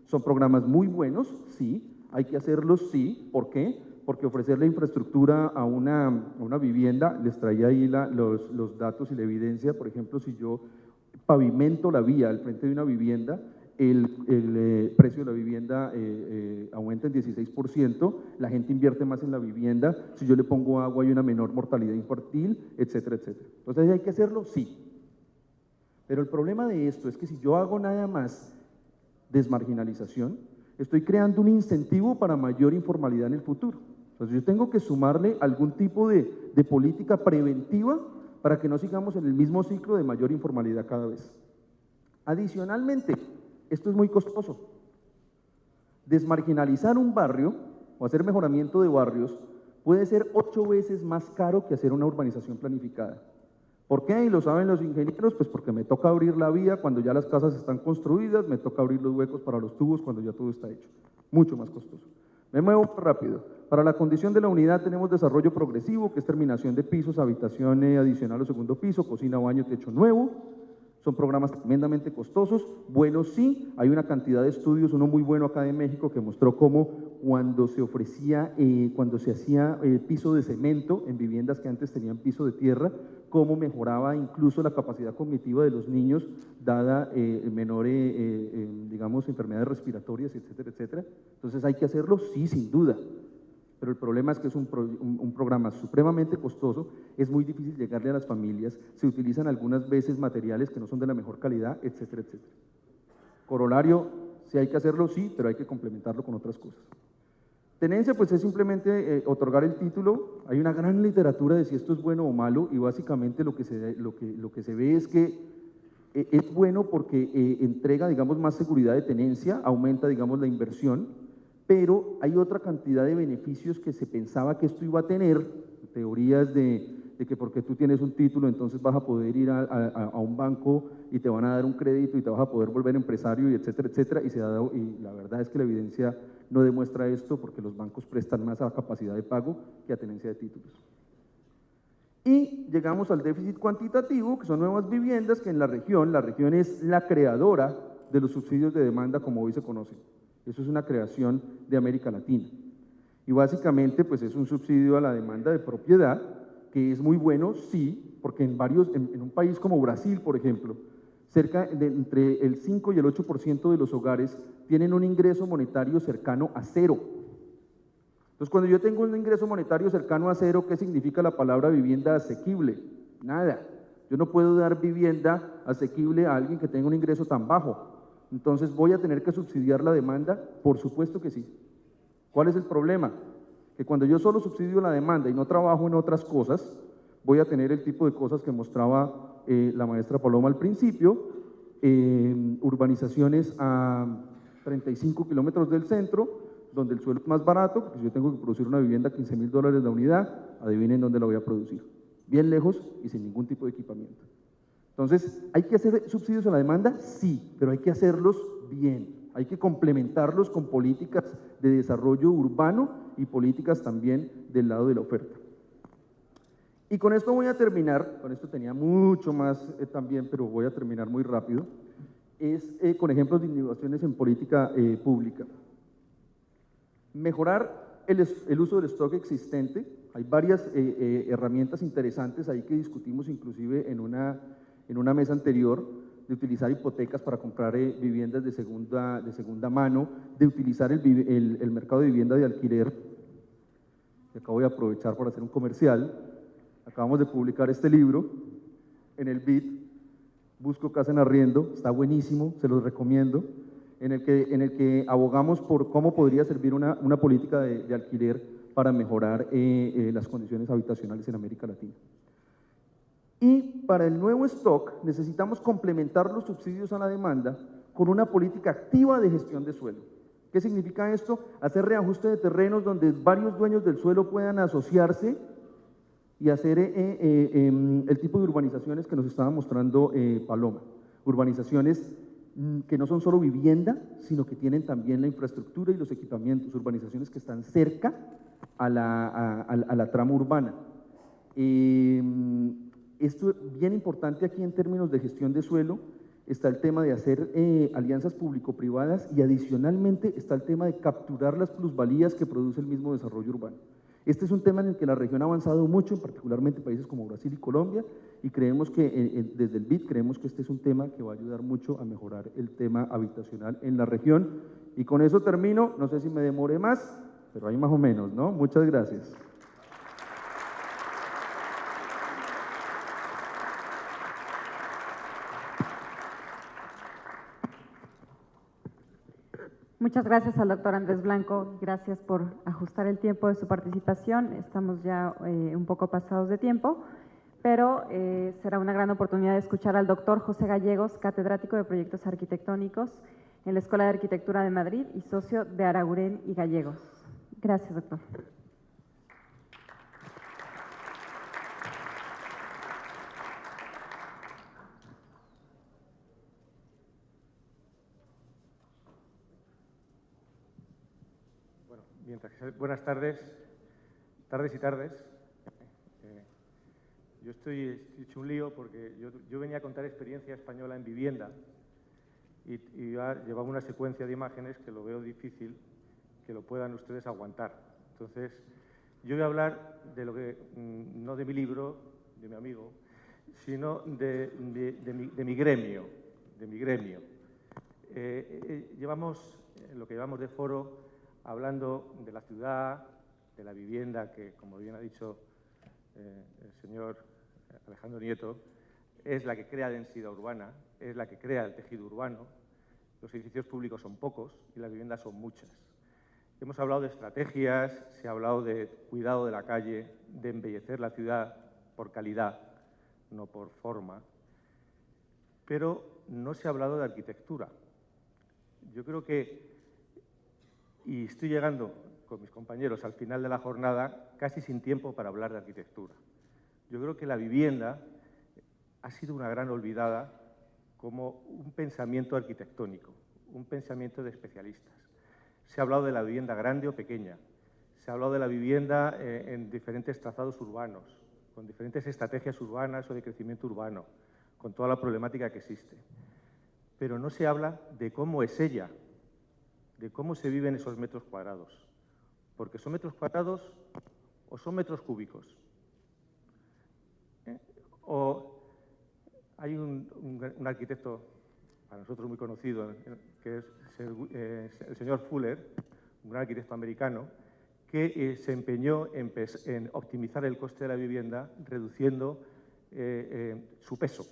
Son programas muy buenos, sí, hay que hacerlos, sí. ¿Por qué? Porque ofrecerle infraestructura a una vivienda, les traía ahí los datos y la evidencia. Por ejemplo, si yo pavimento la vía al frente de una vivienda, el precio de la vivienda aumenta en 16%, la gente invierte más en la vivienda, si yo le pongo agua hay una menor mortalidad infantil, etcétera, etcétera. Entonces, ¿hay que hacerlo? Sí. Pero el problema de esto es que si yo hago nada más desmarginalización, estoy creando un incentivo para mayor informalidad en el futuro. Entonces, yo tengo que sumarle algún tipo de política preventiva para que no sigamos en el mismo ciclo de mayor informalidad cada vez. Adicionalmente, esto es muy costoso. Desmarginalizar un barrio o hacer mejoramiento de barrios puede ser 8 veces más caro que hacer una urbanización planificada. ¿Por qué? Y lo saben los ingenieros, pues porque me toca abrir la vía cuando ya las casas están construidas, me toca abrir los huecos para los tubos cuando ya todo está hecho. Mucho más costoso. Me muevo rápido. Para la condición de la unidad tenemos desarrollo progresivo, que es terminación de pisos, habitación adicional o segundo piso, cocina, baño, techo nuevo. Son programas tremendamente costosos. Bueno, sí, hay una cantidad de estudios, uno muy bueno acá de México que mostró cómo cuando se ofrecía, cuando se hacía piso de cemento en viviendas que antes tenían piso de tierra, cómo mejoraba incluso la capacidad cognitiva de los niños, dada menores, digamos, enfermedades respiratorias, etcétera, etcétera. Entonces, ¿hay que hacerlo? Sí, sin duda. Pero el problema es que es un programa supremamente costoso, es muy difícil llegarle a las familias, se utilizan algunas veces materiales que no son de la mejor calidad, etcétera, etcétera. Corolario, si hay que hacerlo, sí, pero hay que complementarlo con otras cosas. Tenencia, pues es simplemente otorgar el título. Hay una gran literatura de si esto es bueno o malo y básicamente lo que se ve es que es bueno porque entrega, digamos, más seguridad de tenencia, aumenta, digamos, la inversión, pero hay otra cantidad de beneficios que se pensaba que esto iba a tener, teorías de que porque tú tienes un título entonces vas a poder ir a un banco y te van a dar un crédito y te vas a poder volver empresario, y etcétera, etcétera, y la verdad es que la evidencia no demuestra esto porque los bancos prestan más a capacidad de pago que a tenencia de títulos. Y llegamos al déficit cuantitativo, que son nuevas viviendas que en la región es la creadora de los subsidios de demanda como hoy se conocen. Eso es una creación de América Latina. Y básicamente, pues es un subsidio a la demanda de propiedad, que es muy bueno, sí, porque en un país como Brasil, por ejemplo, entre el 5 y el 8% de los hogares tienen un ingreso monetario cercano a cero. Entonces, cuando yo tengo un ingreso monetario cercano a cero, ¿qué significa la palabra vivienda asequible? Nada. Yo no puedo dar vivienda asequible a alguien que tenga un ingreso tan bajo. Entonces, ¿voy a tener que subsidiar la demanda? Por supuesto que sí. ¿Cuál es el problema? Que cuando yo solo subsidio la demanda y no trabajo en otras cosas, voy a tener el tipo de cosas que mostraba la maestra Paloma al principio, urbanizaciones a 35 kilómetros del centro, donde el suelo es más barato, porque si yo tengo que producir una vivienda a $15,000 la unidad, adivinen dónde la voy a producir. Bien lejos y sin ningún tipo de equipamiento. Entonces, ¿hay que hacer subsidios a la demanda? Sí, pero hay que hacerlos bien. Hay que complementarlos con políticas de desarrollo urbano y políticas también del lado de la oferta. Y con esto voy a terminar, con esto tenía mucho más también, pero voy a terminar muy rápido, es con ejemplos de innovaciones en política pública. Mejorar el uso del stock existente. Hay varias herramientas interesantes ahí que discutimos inclusive en una mesa anterior, de utilizar hipotecas para comprar viviendas de segunda mano, de utilizar el mercado de vivienda de alquiler. Y acá voy a aprovechar para hacer un comercial. Acabamos de publicar este libro en el BID, Busco Casa en Arriendo, está buenísimo, se los recomiendo, en el que abogamos por cómo podría servir una política de alquiler para mejorar las condiciones habitacionales en América Latina. Y para el nuevo stock necesitamos complementar los subsidios a la demanda con una política activa de gestión de suelo. ¿Qué significa esto? Hacer reajuste de terrenos donde varios dueños del suelo puedan asociarse y hacer el tipo de urbanizaciones que nos estaba mostrando Paloma. Urbanizaciones que no son solo vivienda, sino que tienen también la infraestructura y los equipamientos, urbanizaciones que están cerca a la trama urbana. Esto es bien importante aquí en términos de gestión de suelo. Está el tema de hacer alianzas público-privadas y adicionalmente está el tema de capturar las plusvalías que produce el mismo desarrollo urbano. Este es un tema en el que la región ha avanzado mucho, particularmente países como Brasil y Colombia, y creemos que desde el BID creemos que este es un tema que va a ayudar mucho a mejorar el tema habitacional en la región. Y con eso termino, no sé si me demore más, pero ahí más o menos, ¿no? Muchas gracias. Muchas gracias al doctor Andrés Blanco, gracias por ajustar el tiempo de su participación. Estamos ya un poco pasados de tiempo, pero será una gran oportunidad de escuchar al doctor José Gallegos, catedrático de Proyectos Arquitectónicos en la Escuela de Arquitectura de Madrid y socio de Araguren y Gallegos. Gracias, doctor. Buenas tardes, tardes y tardes. Yo estoy hecho un lío porque yo venía a contar experiencia española en vivienda y llevaba una secuencia de imágenes que lo veo difícil que lo puedan ustedes aguantar. Entonces, yo voy a hablar de lo que, no de mi libro, de mi amigo, sino de mi gremio, Llevamos, lo que llevamos de foro, hablando de la ciudad, de la vivienda, que, como bien ha dicho el señor Alejandro Nieto, es la que crea densidad urbana, es la que crea el tejido urbano. Los edificios públicos son pocos y las viviendas son muchas. Hemos hablado de estrategias, se ha hablado de cuidado de la calle, de embellecer la ciudad por calidad, no por forma, pero no se ha hablado de arquitectura. Yo creo que, y estoy llegando con mis compañeros al final de la jornada casi sin tiempo para hablar de arquitectura. Yo creo que la vivienda ha sido una gran olvidada como un pensamiento arquitectónico, un pensamiento de especialistas. Se ha hablado de la vivienda grande o pequeña, se ha hablado de la vivienda en diferentes trazados urbanos, con diferentes estrategias urbanas o de crecimiento urbano, con toda la problemática que existe. Pero no se habla de cómo es ella, de cómo se viven esos metros cuadrados. Porque son metros cuadrados o son metros cúbicos. O hay un arquitecto, para nosotros muy conocido, que es el señor Fuller, un gran arquitecto americano, que se empeñó en optimizar el coste de la vivienda reduciendo su peso.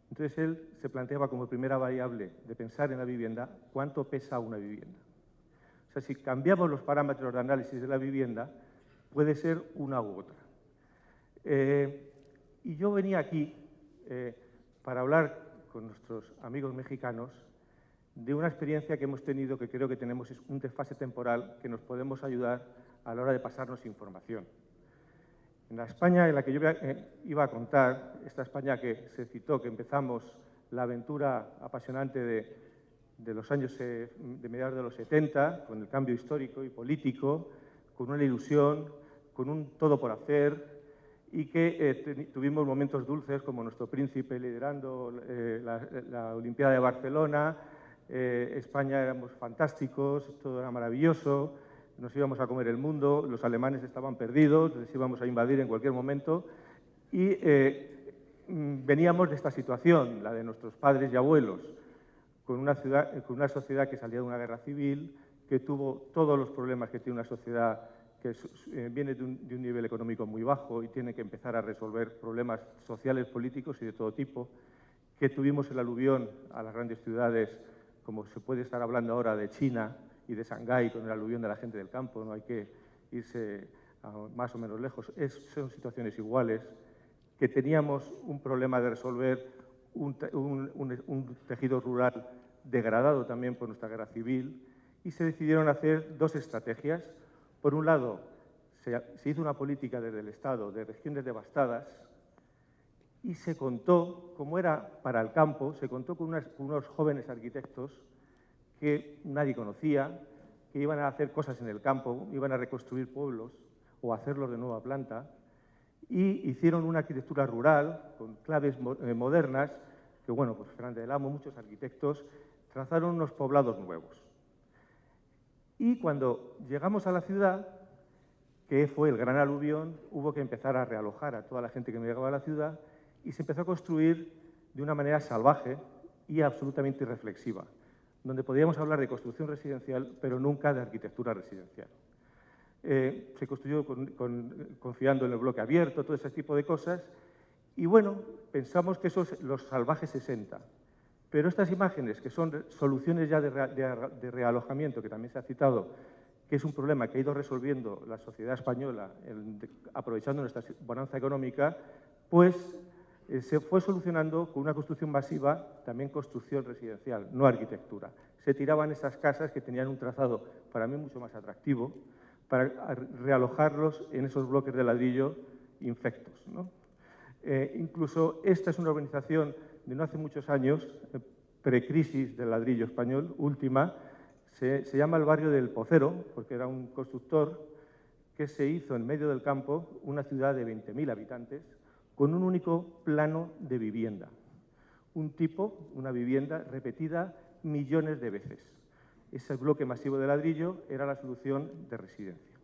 Entonces, él se planteaba como primera variable de pensar en la vivienda cuánto pesa una vivienda. O sea, si cambiamos los parámetros de análisis de la vivienda, puede ser una u otra. Y yo venía aquí para hablar con nuestros amigos mexicanos de una experiencia que hemos tenido, que creo que tenemos un desfase temporal que nos podemos ayudar a la hora de pasarnos información. En la España en la que yo iba a contar, esta España que se citó, que empezamos la aventura apasionante de los años de mediados de los 70, con el cambio histórico y político, con una ilusión, con un todo por hacer, y que tuvimos momentos dulces como nuestro príncipe liderando la Olimpiada de Barcelona. España éramos fantásticos, todo era maravilloso, nos íbamos a comer el mundo, los alemanes estaban perdidos, les íbamos a invadir en cualquier momento y veníamos de esta situación, la de nuestros padres y abuelos, con una sociedad que salía de una guerra civil, que tuvo todos los problemas que tiene una sociedad que viene de un nivel económico muy bajo y tiene que empezar a resolver problemas sociales, políticos y de todo tipo, que tuvimos el aluvión a las grandes ciudades, como se puede estar hablando ahora de China y de Shanghái con el aluvión de la gente del campo, no hay que irse más o menos lejos. Son situaciones iguales, que teníamos un problema de resolver un tejido rural degradado también por nuestra guerra civil y se decidieron hacer dos estrategias. Por un lado, se hizo una política desde el Estado de regiones devastadas y se contó, como era para el campo, se contó con unos jóvenes arquitectos que nadie conocía, que iban a hacer cosas en el campo, iban a reconstruir pueblos o hacerlos de nueva planta, y hicieron una arquitectura rural con claves modernas, que bueno, pues Fernández del Amo, muchos arquitectos, trazaron unos poblados nuevos. Y cuando llegamos a la ciudad, que fue el gran aluvión, hubo que empezar a realojar a toda la gente que no llegaba a la ciudad y se empezó a construir de una manera salvaje y absolutamente irreflexiva, donde podíamos hablar de construcción residencial, pero nunca de arquitectura residencial. Se construyó confiando en el bloque abierto, todo ese tipo de cosas, y bueno, pensamos que eso es los salvajes 60. Pero estas imágenes, que son soluciones ya de realojamiento, que también se ha citado, que es un problema que ha ido resolviendo la sociedad española aprovechando nuestra bonanza económica, pues se fue solucionando con una construcción masiva, también construcción residencial, no arquitectura. Se tiraban esas casas que tenían un trazado para mí mucho más atractivo, para realojarlos en esos bloques de ladrillo infectos, ¿no? Incluso esta es una urbanización de no hace muchos años, precrisis del ladrillo español, última, se llama el barrio del Pocero, porque era un constructor que se hizo en medio del campo una ciudad de 20.000 habitantes con un único plano de vivienda. Un tipo, una vivienda repetida millones de veces. Ese bloque masivo de ladrillo era la solución de residencia.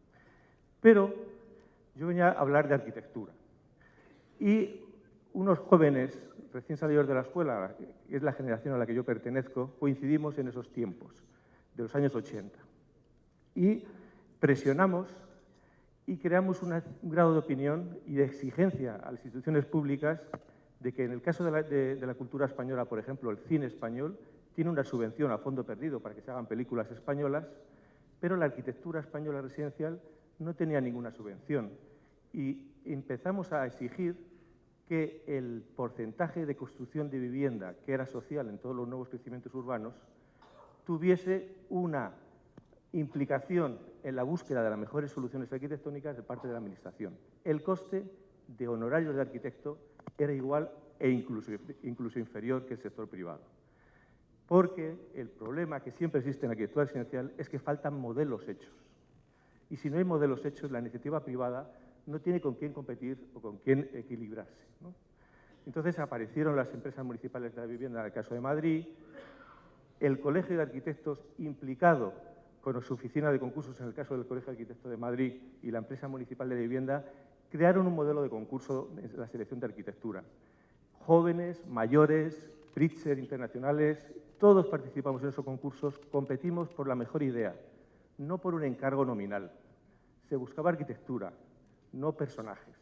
Pero yo venía a hablar de arquitectura. Y unos jóvenes recién salidos de la escuela, que es la generación a la que yo pertenezco, coincidimos en esos tiempos, de los años 80. Y presionamos y creamos un grado de opinión y de exigencia a las instituciones públicas de que en el caso de la cultura española, por ejemplo, el cine español tiene una subvención a fondo perdido para que se hagan películas españolas, pero la arquitectura española residencial no tenía ninguna subvención. Y empezamos a exigir que el porcentaje de construcción de vivienda, que era social en todos los nuevos crecimientos urbanos, tuviese una implicación en la búsqueda de las mejores soluciones arquitectónicas de parte de la Administración. El coste de honorarios de arquitecto era igual e incluso inferior que el sector privado. Porque el problema que siempre existe en la arquitectura residencial es que faltan modelos hechos. Y si no hay modelos hechos, la iniciativa privada no tiene con quién competir o con quién equilibrarse, ¿no? Entonces aparecieron las empresas municipales de la vivienda en el caso de Madrid, el Colegio de Arquitectos implicado con su oficina de concursos en el caso del Colegio de Arquitectos de Madrid y la empresa municipal de vivienda, crearon un modelo de concurso en la selección de arquitectura. Jóvenes, mayores, Pritzker internacionales, todos participamos en esos concursos, competimos por la mejor idea, no por un encargo nominal. Se buscaba arquitectura, no personajes.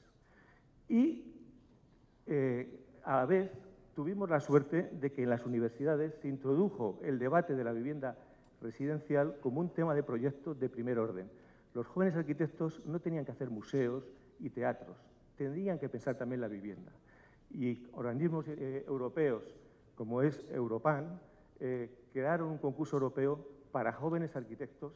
Y a la vez tuvimos la suerte de que en las universidades se introdujo el debate de la vivienda residencial como un tema de proyecto de primer orden. Los jóvenes arquitectos no tenían que hacer museos y teatros, tendrían que pensar también la vivienda. Y organismos europeos, como es Europan, crearon un concurso europeo para jóvenes arquitectos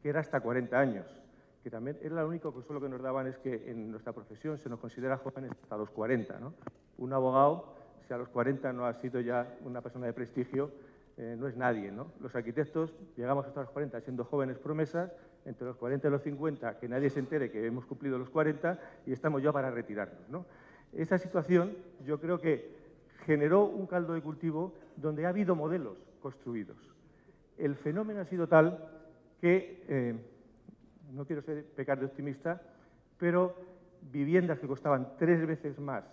que era hasta 40 años, que también era el único consuelo que nos daban, es que en nuestra profesión se nos considera jóvenes hasta los 40, ¿no? Un abogado, si a los 40 no ha sido ya una persona de prestigio, no es nadie, ¿no? Los arquitectos llegamos hasta los 40 siendo jóvenes promesas, entre los 40 y los 50, que nadie se entere que hemos cumplido los 40 y estamos ya para retirarnos, ¿no? Esa situación yo creo que generó un caldo de cultivo donde ha habido modelos construidos. El fenómeno ha sido tal que, no quiero pecar de optimista, pero viviendas que costaban 3 veces más,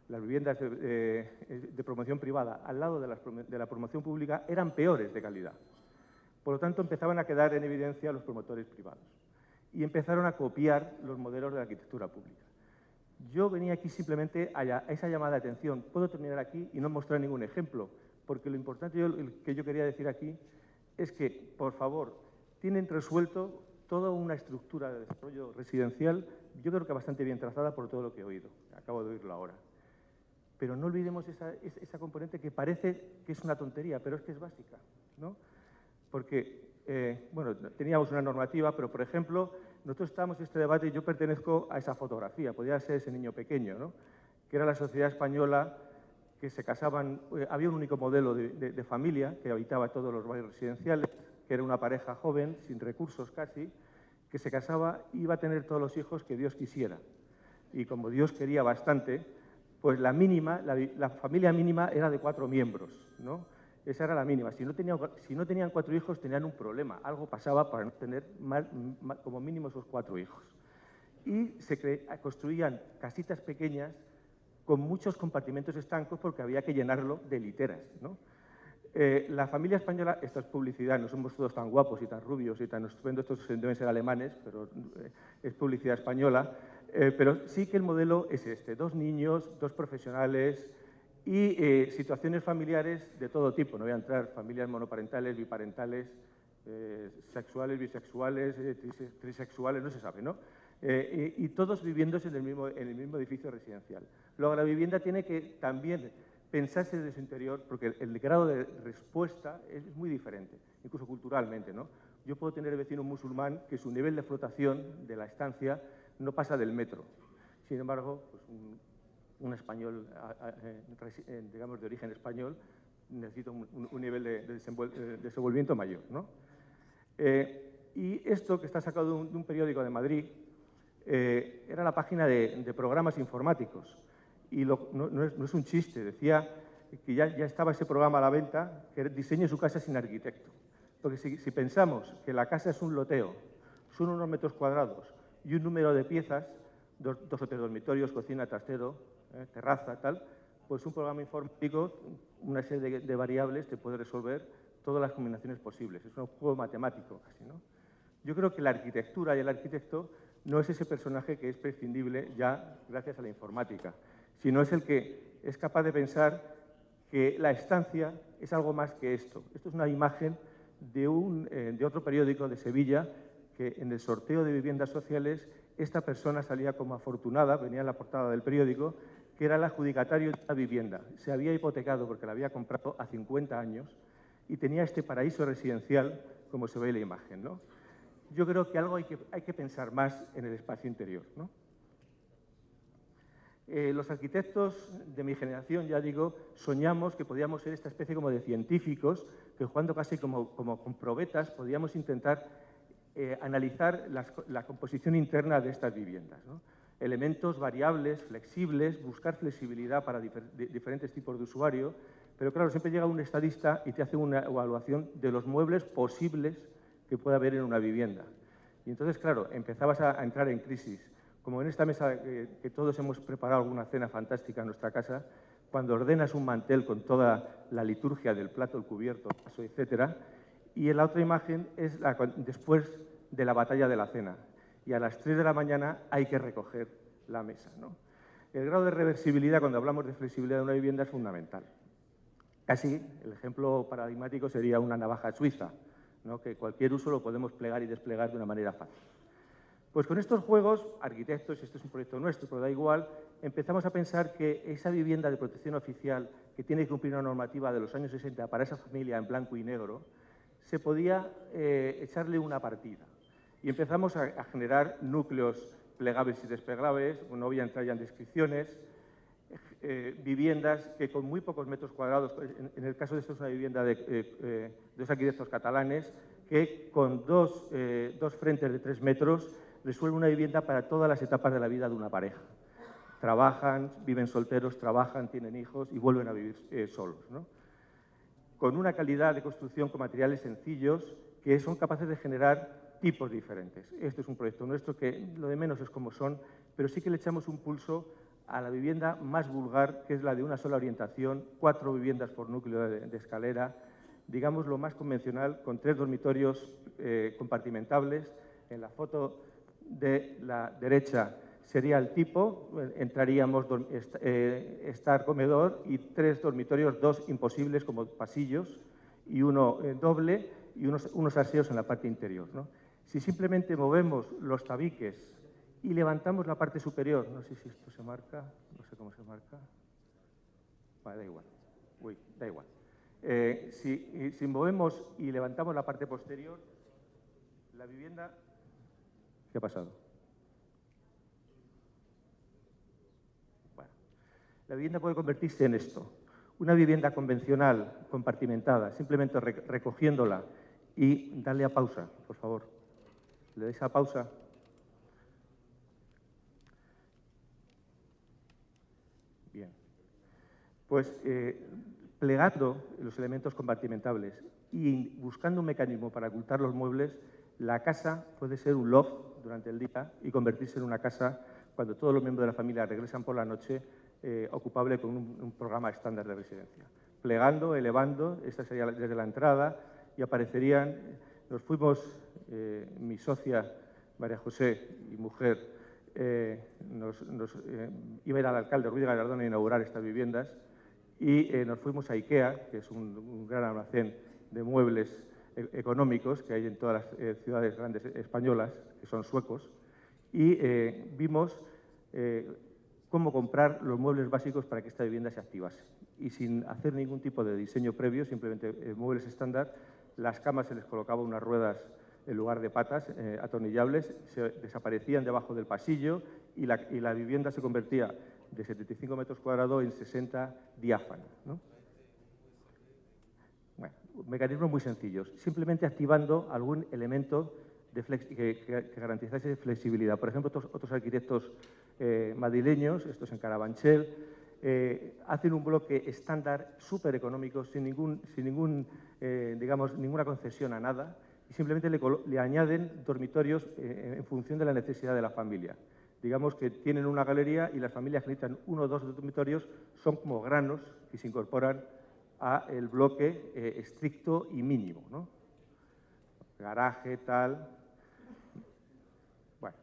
las viviendas de promoción privada al lado de la promoción pública, eran peores de calidad. Por lo tanto, empezaban a quedar en evidencia los promotores privados y empezaron a copiar los modelos de la arquitectura pública. Yo venía aquí simplemente a esa llamada de atención. Puedo terminar aquí y no mostrar ningún ejemplo, porque lo importante que yo quería decir aquí es que, por favor, tienen resuelto toda una estructura de desarrollo residencial, yo creo que bastante bien trazada por todo lo que he oído. Acabo de oírlo ahora. Pero no olvidemos esa componente que parece que es una tontería, pero es que es básica, ¿no? Porque bueno, teníamos una normativa, pero, por ejemplo, nosotros estábamos en este debate y yo pertenezco a esa fotografía, podría ser ese niño pequeño, ¿no? Que era la sociedad española, que se casaban, había un único modelo de familia que habitaba todos los barrios residenciales, que era una pareja joven, sin recursos casi, que se casaba y iba a tener todos los hijos que Dios quisiera. Y como Dios quería bastante, pues la familia mínima era de 4 miembros, ¿no? Esa era la mínima. Si no tenían 4 hijos, tenían un problema. Algo pasaba para no tener como mínimo esos 4 hijos. Y se construían casitas pequeñas con muchos compartimentos estancos porque había que llenarlo de literas, ¿no? La familia española, esto es publicidad, no somos todos tan guapos y tan rubios y tan estupendos, estos deben ser alemanes, pero es publicidad española, pero sí que el modelo es este, 2 niños, 2 profesionales y situaciones familiares de todo tipo, no voy a entrar, familias monoparentales, biparentales, sexuales, bisexuales, trisexuales, no se sabe, ¿no? Y todos viviéndose en el mismo edificio residencial. Luego, la vivienda tiene que también pensarse desde su interior, porque el grado de respuesta es muy diferente, incluso culturalmente, ¿no? Yo puedo tener vecino musulmán que su nivel de flotación de la estancia no pasa del metro. Sin embargo, pues un español, digamos, de origen español, necesita un nivel de desenvolvimiento mayor, ¿no? Y esto, que está sacado de un periódico de Madrid, era la página de programas informáticos. Y no es un chiste, decía que ya estaba ese programa a la venta, que diseñe su casa sin arquitecto. Porque si pensamos que la casa es un loteo, son unos metros cuadrados y un número de piezas, 2 o 3 dormitorios, cocina, trastero, terraza, tal, pues un programa informático, una serie de variables, te puede resolver todas las combinaciones posibles. Es un juego matemático casi, ¿no? Yo creo que la arquitectura y el arquitecto no es ese personaje que es prescindible ya gracias a la informática, sino es el que es capaz de pensar que la estancia es algo más que esto. Esto es una imagen de otro periódico de Sevilla, que en el sorteo de viviendas sociales esta persona salía como afortunada, venía en la portada del periódico, que era el adjudicatario de una vivienda. Se había hipotecado porque la había comprado a 50 años y tenía este paraíso residencial, como se ve en la imagen, ¿no? Yo creo que algo hay que pensar más en el espacio interior, ¿no? Los arquitectos de mi generación, ya digo, soñamos que podíamos ser esta especie como de científicos, que jugando casi como con probetas podíamos intentar analizar la composición interna de estas viviendas, ¿no? Elementos variables, flexibles, buscar flexibilidad para diferentes tipos de usuario, pero claro, siempre llega un estadista y te hace una evaluación de los muebles posibles que puede haber en una vivienda. Y entonces, claro, empezabas a entrar en crisis. Como en esta mesa que todos hemos preparado alguna cena fantástica en nuestra casa, cuando ordenas un mantel con toda la liturgia del plato, el cubierto, el vaso, etcétera, y en la otra imagen es después de la batalla de la cena. Y a las 3 de la mañana hay que recoger la mesa, ¿no? El grado de reversibilidad, cuando hablamos de flexibilidad de una vivienda, es fundamental. Casi el ejemplo paradigmático sería una navaja suiza, ¿no? Que cualquier uso lo podemos plegar y desplegar de una manera fácil. Pues con estos juegos, arquitectos, esto es un proyecto nuestro, pero da igual, empezamos a pensar que esa vivienda de protección oficial, que tiene que cumplir una normativa de los años 60 para esa familia en blanco y negro, se podía echarle una partida. Y empezamos a generar núcleos plegables y desplegables, no voy a entrar ya en descripciones, viviendas que con muy pocos metros cuadrados, en el caso de esto es una vivienda de 2 arquitectos catalanes, que con dos frentes de 3 metros resuelve una vivienda para todas las etapas de la vida de una pareja. Trabajan, viven solteros, trabajan, tienen hijos y vuelven a vivir solos, ¿no? Con una calidad de construcción con materiales sencillos que son capaces de generar tipos diferentes. Este es un proyecto nuestro que lo de menos es como son, pero sí que le echamos un pulso a la vivienda más vulgar, que es la de una sola orientación, 4 viviendas por núcleo de escalera, digamos lo más convencional, con 3 dormitorios compartimentables. En la foto de la derecha sería el tipo, entraríamos estar, comedor y 3 dormitorios, 2 imposibles como pasillos y uno doble y unos aseos en la parte interior, ¿no? Si simplemente movemos los tabiques y levantamos la parte superior, no sé si esto se marca, no sé cómo se marca, vale, da igual, da igual. Si movemos y levantamos la parte posterior, La vivienda... ¿Qué ha pasado? Bueno, la vivienda puede convertirse en esto. Una vivienda convencional, compartimentada, simplemente recogiéndola y darle a pausa, por favor. ¿Le dais a pausa? Bien. Pues plegando los elementos compartimentables y buscando un mecanismo para ocultar los muebles, la casa puede ser un loft durante el día y convertirse en una casa cuando todos los miembros de la familia regresan por la noche, ocupable con un programa estándar de residencia. Plegando, elevando, esta sería desde la entrada y aparecerían, nos fuimos, mi socia María José y mujer, iba a ir al alcalde Ruiz de Gallardón a inaugurar estas viviendas y nos fuimos a IKEA, que es un gran almacén de muebles económicos que hay en todas las ciudades grandes españolas, que son suecos, y vimos cómo comprar los muebles básicos para que esta vivienda se activase. Y sin hacer ningún tipo de diseño previo, simplemente muebles estándar, las camas se les colocaba unas ruedas en lugar de patas atornillables, se desaparecían debajo del pasillo y la vivienda se convertía de 75 metros cuadrados en 60 diáfana, ¿no? Bueno, mecanismos muy sencillos, simplemente activando algún elemento que garantizase flexibilidad. Por ejemplo, otros arquitectos madrileños, estos en Carabanchel, hacen un bloque estándar súper económico, sin ninguna concesión a nada, y simplemente le añaden dormitorios en función de la necesidad de la familia. Digamos que tienen una galería y las familias que necesitan 1 o 2 dormitorios son como granos que se incorporan al bloque estricto y mínimo, ¿no? Garaje, tal. Bueno.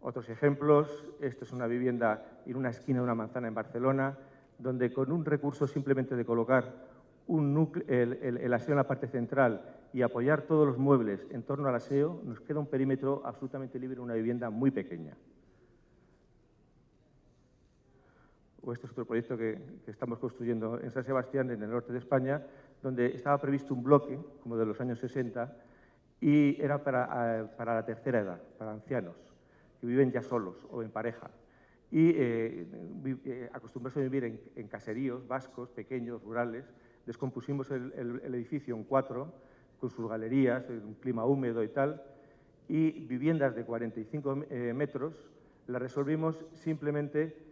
Otros ejemplos, esto es una vivienda en una esquina de una manzana en Barcelona, donde con un recurso simplemente de colocar el aseo en la parte central y apoyar todos los muebles en torno al aseo, nos queda un perímetro absolutamente libre en una vivienda muy pequeña. O este es otro proyecto que estamos construyendo en San Sebastián, en el norte de España, donde estaba previsto un bloque, como de los años 60, y era para la tercera edad, para ancianos, que viven ya solos o en pareja. Y acostumbrados a vivir en caseríos vascos, pequeños, rurales, descompusimos el edificio en 4, con sus galerías, un clima húmedo y tal, y viviendas de 45 metros las resolvimos simplemente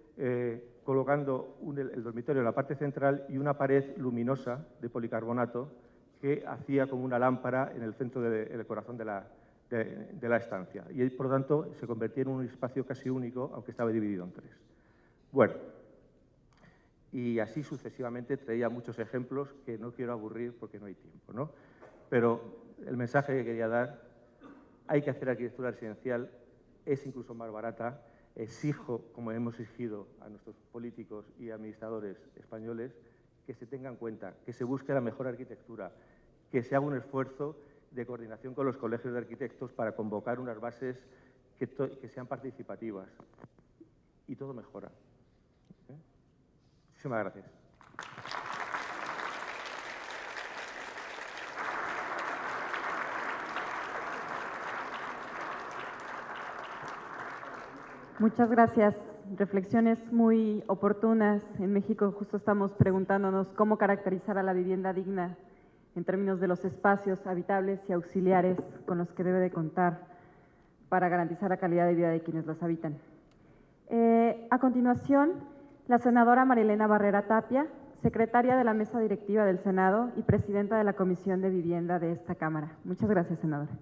colocando el dormitorio en la parte central y una pared luminosa de policarbonato que hacía como una lámpara en el centro del corazón de la estancia. Y, por lo tanto, se convertía en un espacio casi único, aunque estaba dividido en 3. Bueno, y así sucesivamente traía muchos ejemplos que no quiero aburrir porque no hay tiempo, ¿no? Pero el mensaje que quería dar, hay que hacer arquitectura residencial, es incluso más barata. Exijo, como hemos exigido a nuestros políticos y administradores españoles, que se tenga en cuenta, que se busque la mejor arquitectura, que se haga un esfuerzo de coordinación con los colegios de arquitectos para convocar unas bases que sean participativas. Y todo mejora. Muchísimas gracias. Muchas gracias. Reflexiones muy oportunas. En México justo estamos preguntándonos cómo caracterizar a la vivienda digna en términos de los espacios habitables y auxiliares con los que debe de contar para garantizar la calidad de vida de quienes las habitan. A continuación, la senadora Marilena Barrera Tapia, secretaria de la Mesa Directiva del Senado y presidenta de la Comisión de Vivienda de esta Cámara. Muchas gracias, senadora.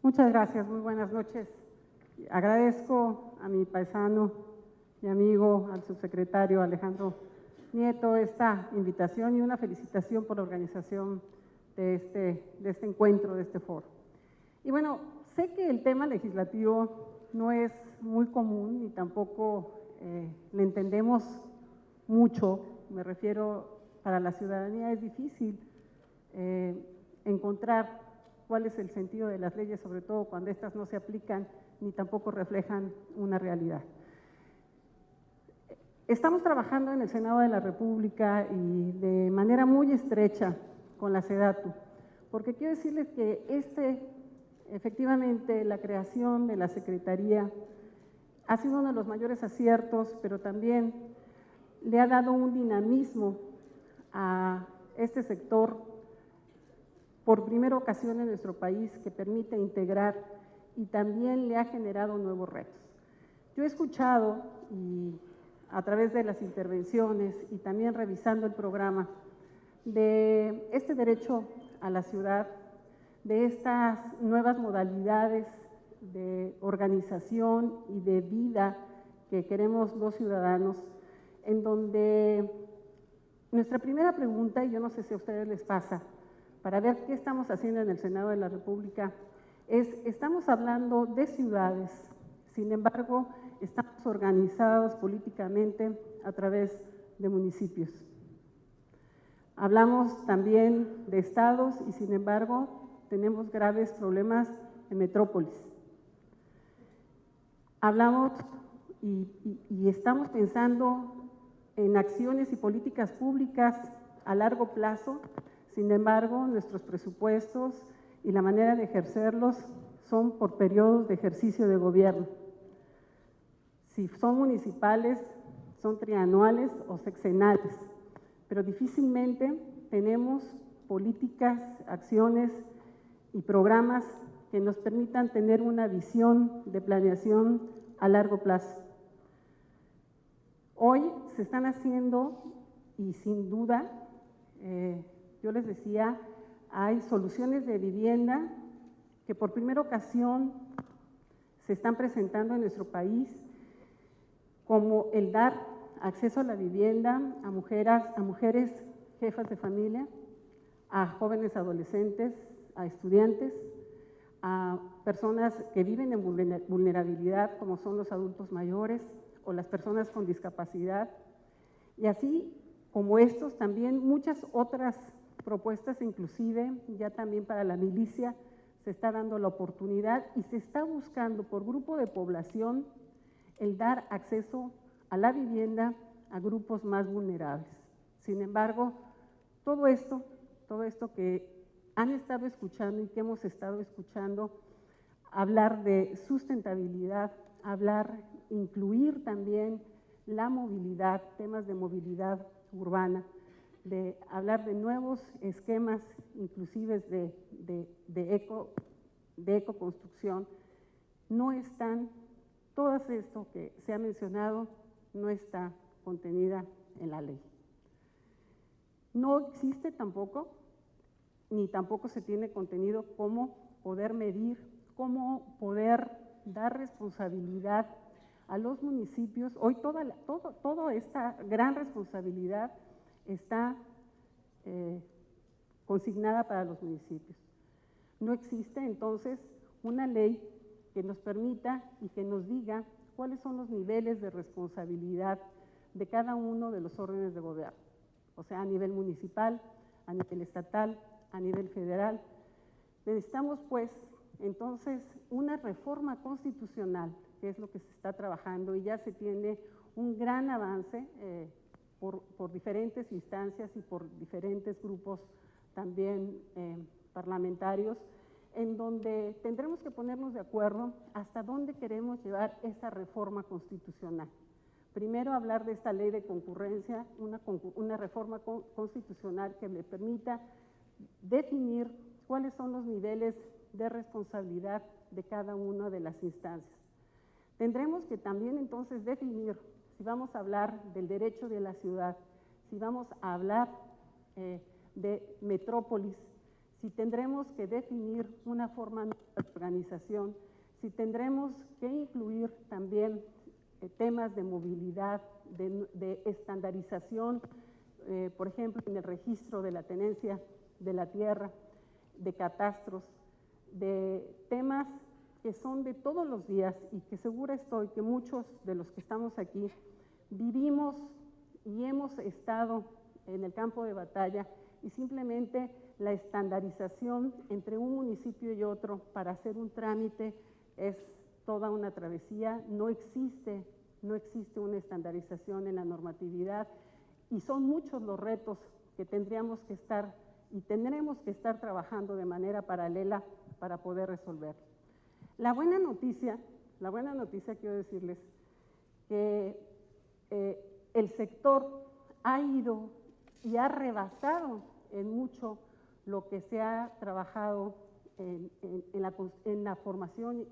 Muchas gracias, muy buenas noches. Agradezco a mi paisano y amigo, al subsecretario Alejandro Nieto, esta invitación y una felicitación por la organización de este encuentro, de este foro. Y bueno, sé que el tema legislativo no es muy común y tampoco le entendemos mucho, me refiero, para la ciudadanía es difícil encontrar cuál es el sentido de las leyes, sobre todo cuando estas no se aplican ni tampoco reflejan una realidad. Estamos trabajando en el Senado de la República y de manera muy estrecha con la SEDATU, porque quiero decirles que efectivamente, la creación de la Secretaría ha sido uno de los mayores aciertos, pero también le ha dado un dinamismo a este sector por primera ocasión en nuestro país que permite integrar y también le ha generado nuevos retos. Yo he escuchado y a través de las intervenciones y también revisando el programa de este derecho a la ciudad, de estas nuevas modalidades de organización y de vida que queremos los ciudadanos, en donde nuestra primera pregunta, y yo no sé si a ustedes les pasa, para ver qué estamos haciendo en el Senado de la República, estamos hablando de ciudades, sin embargo, estamos organizados políticamente a través de municipios. Hablamos también de estados y, sin embargo, tenemos graves problemas en metrópolis. Hablamos y estamos pensando en acciones y políticas públicas a largo plazo, sin embargo, nuestros presupuestos y la manera de ejercerlos son por periodos de ejercicio de gobierno. Si son municipales, son trianuales o sexenales, pero difícilmente tenemos políticas, acciones y programas que nos permitan tener una visión de planeación a largo plazo. Hoy se están haciendo, y sin duda, yo les decía, hay soluciones de vivienda que por primera ocasión se están presentando en nuestro país, como el dar acceso a la vivienda a mujeres jefas de familia, a jóvenes adolescentes, a estudiantes, a personas que viven en vulnerabilidad, como son los adultos mayores o las personas con discapacidad, y así como estos, también muchas otras propuestas, inclusive ya también para la milicia se está dando la oportunidad y se está buscando por grupo de población el dar acceso a la vivienda a grupos más vulnerables. Sin embargo, todo esto que han estado escuchando y que hemos estado escuchando, hablar de sustentabilidad, incluir también la movilidad, temas de movilidad urbana, de hablar de nuevos esquemas, inclusive de ecoconstrucción, no están, todo esto que se ha mencionado no está contenida en la ley. No existe tampoco, ni tampoco se tiene contenido cómo poder medir, cómo poder dar responsabilidad a los municipios. Hoy toda esta gran responsabilidad está consignada para los municipios. No existe entonces una ley que nos permita y que nos diga cuáles son los niveles de responsabilidad de cada uno de los órdenes de gobierno, o sea, a nivel municipal, a nivel estatal, a nivel federal. Necesitamos, pues, entonces, una reforma constitucional, que es lo que se está trabajando, y ya se tiene un gran avance por diferentes instancias y por diferentes grupos también parlamentarios, en donde tendremos que ponernos de acuerdo hasta dónde queremos llevar esa reforma constitucional. Primero, hablar de esta ley de concurrencia, una reforma constitucional que le permita definir cuáles son los niveles de responsabilidad de cada una de las instancias. Tendremos que también entonces definir si vamos a hablar del derecho de la ciudad, si vamos a hablar de metrópolis, si tendremos que definir una forma de organización, si tendremos que incluir también temas de movilidad, de estandarización, por ejemplo, en el registro de la tenencia de la tierra, de catastros, de temas que son de todos los días y que segura estoy que muchos de los que estamos aquí vivimos y hemos estado en el campo de batalla, y simplemente la estandarización entre un municipio y otro para hacer un trámite es toda una travesía, no existe una estandarización en la normatividad y son muchos los retos que tendremos que estar y tendremos que estar trabajando de manera paralela para poder resolver. La buena noticia quiero decirles que el sector ha ido y ha rebasado en mucho lo que se ha trabajado en la formación,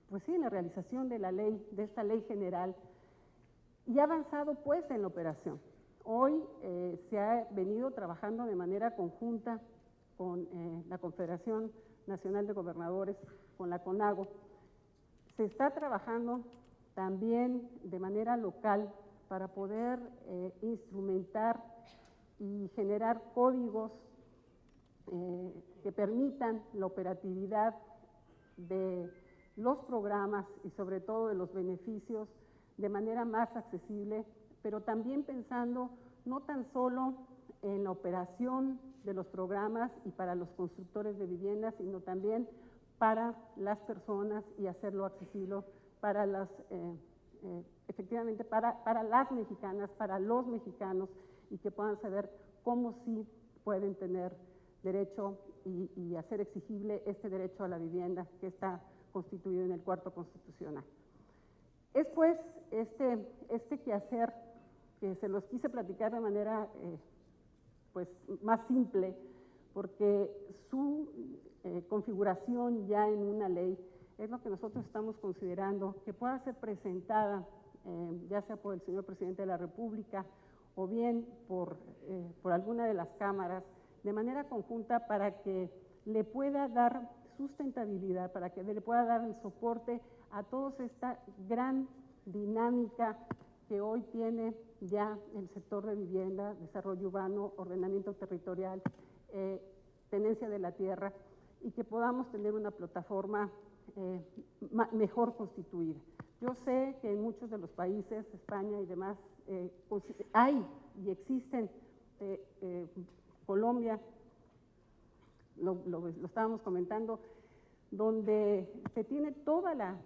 pues sí, en la realización de la ley, de esta ley general, y ha avanzado pues en la operación. Hoy se ha venido trabajando de manera conjunta con la Confederación Nacional de Gobernadores, con la CONAGO. Se está trabajando también de manera local para poder instrumentar y generar códigos que permitan la operatividad de los programas y sobre todo de los beneficios de manera más accesible, pero también pensando no tan solo en la operación de los programas y para los constructores de viviendas, sino también para las personas y hacerlo accesible para las, efectivamente para las mexicanas, para los mexicanos, y que puedan saber cómo sí pueden tener derecho y hacer exigible este derecho a la vivienda que está constituido en el cuarto constitucional. Es pues este quehacer que se los quise platicar de manera pues más simple, porque su configuración ya en una ley es lo que nosotros estamos considerando que pueda ser presentada ya sea por el señor presidente de la República o bien por alguna de las cámaras de manera conjunta para que le pueda dar sustentabilidad, para que le pueda dar el soporte a toda esta gran dinámica que hoy tiene ya el sector de vivienda, desarrollo urbano, ordenamiento territorial, tenencia de la tierra, y que podamos tener una plataforma mejor constituida. Yo sé que en muchos de los países, España y demás, hay y existen, Colombia, lo estábamos comentando, donde se tiene toda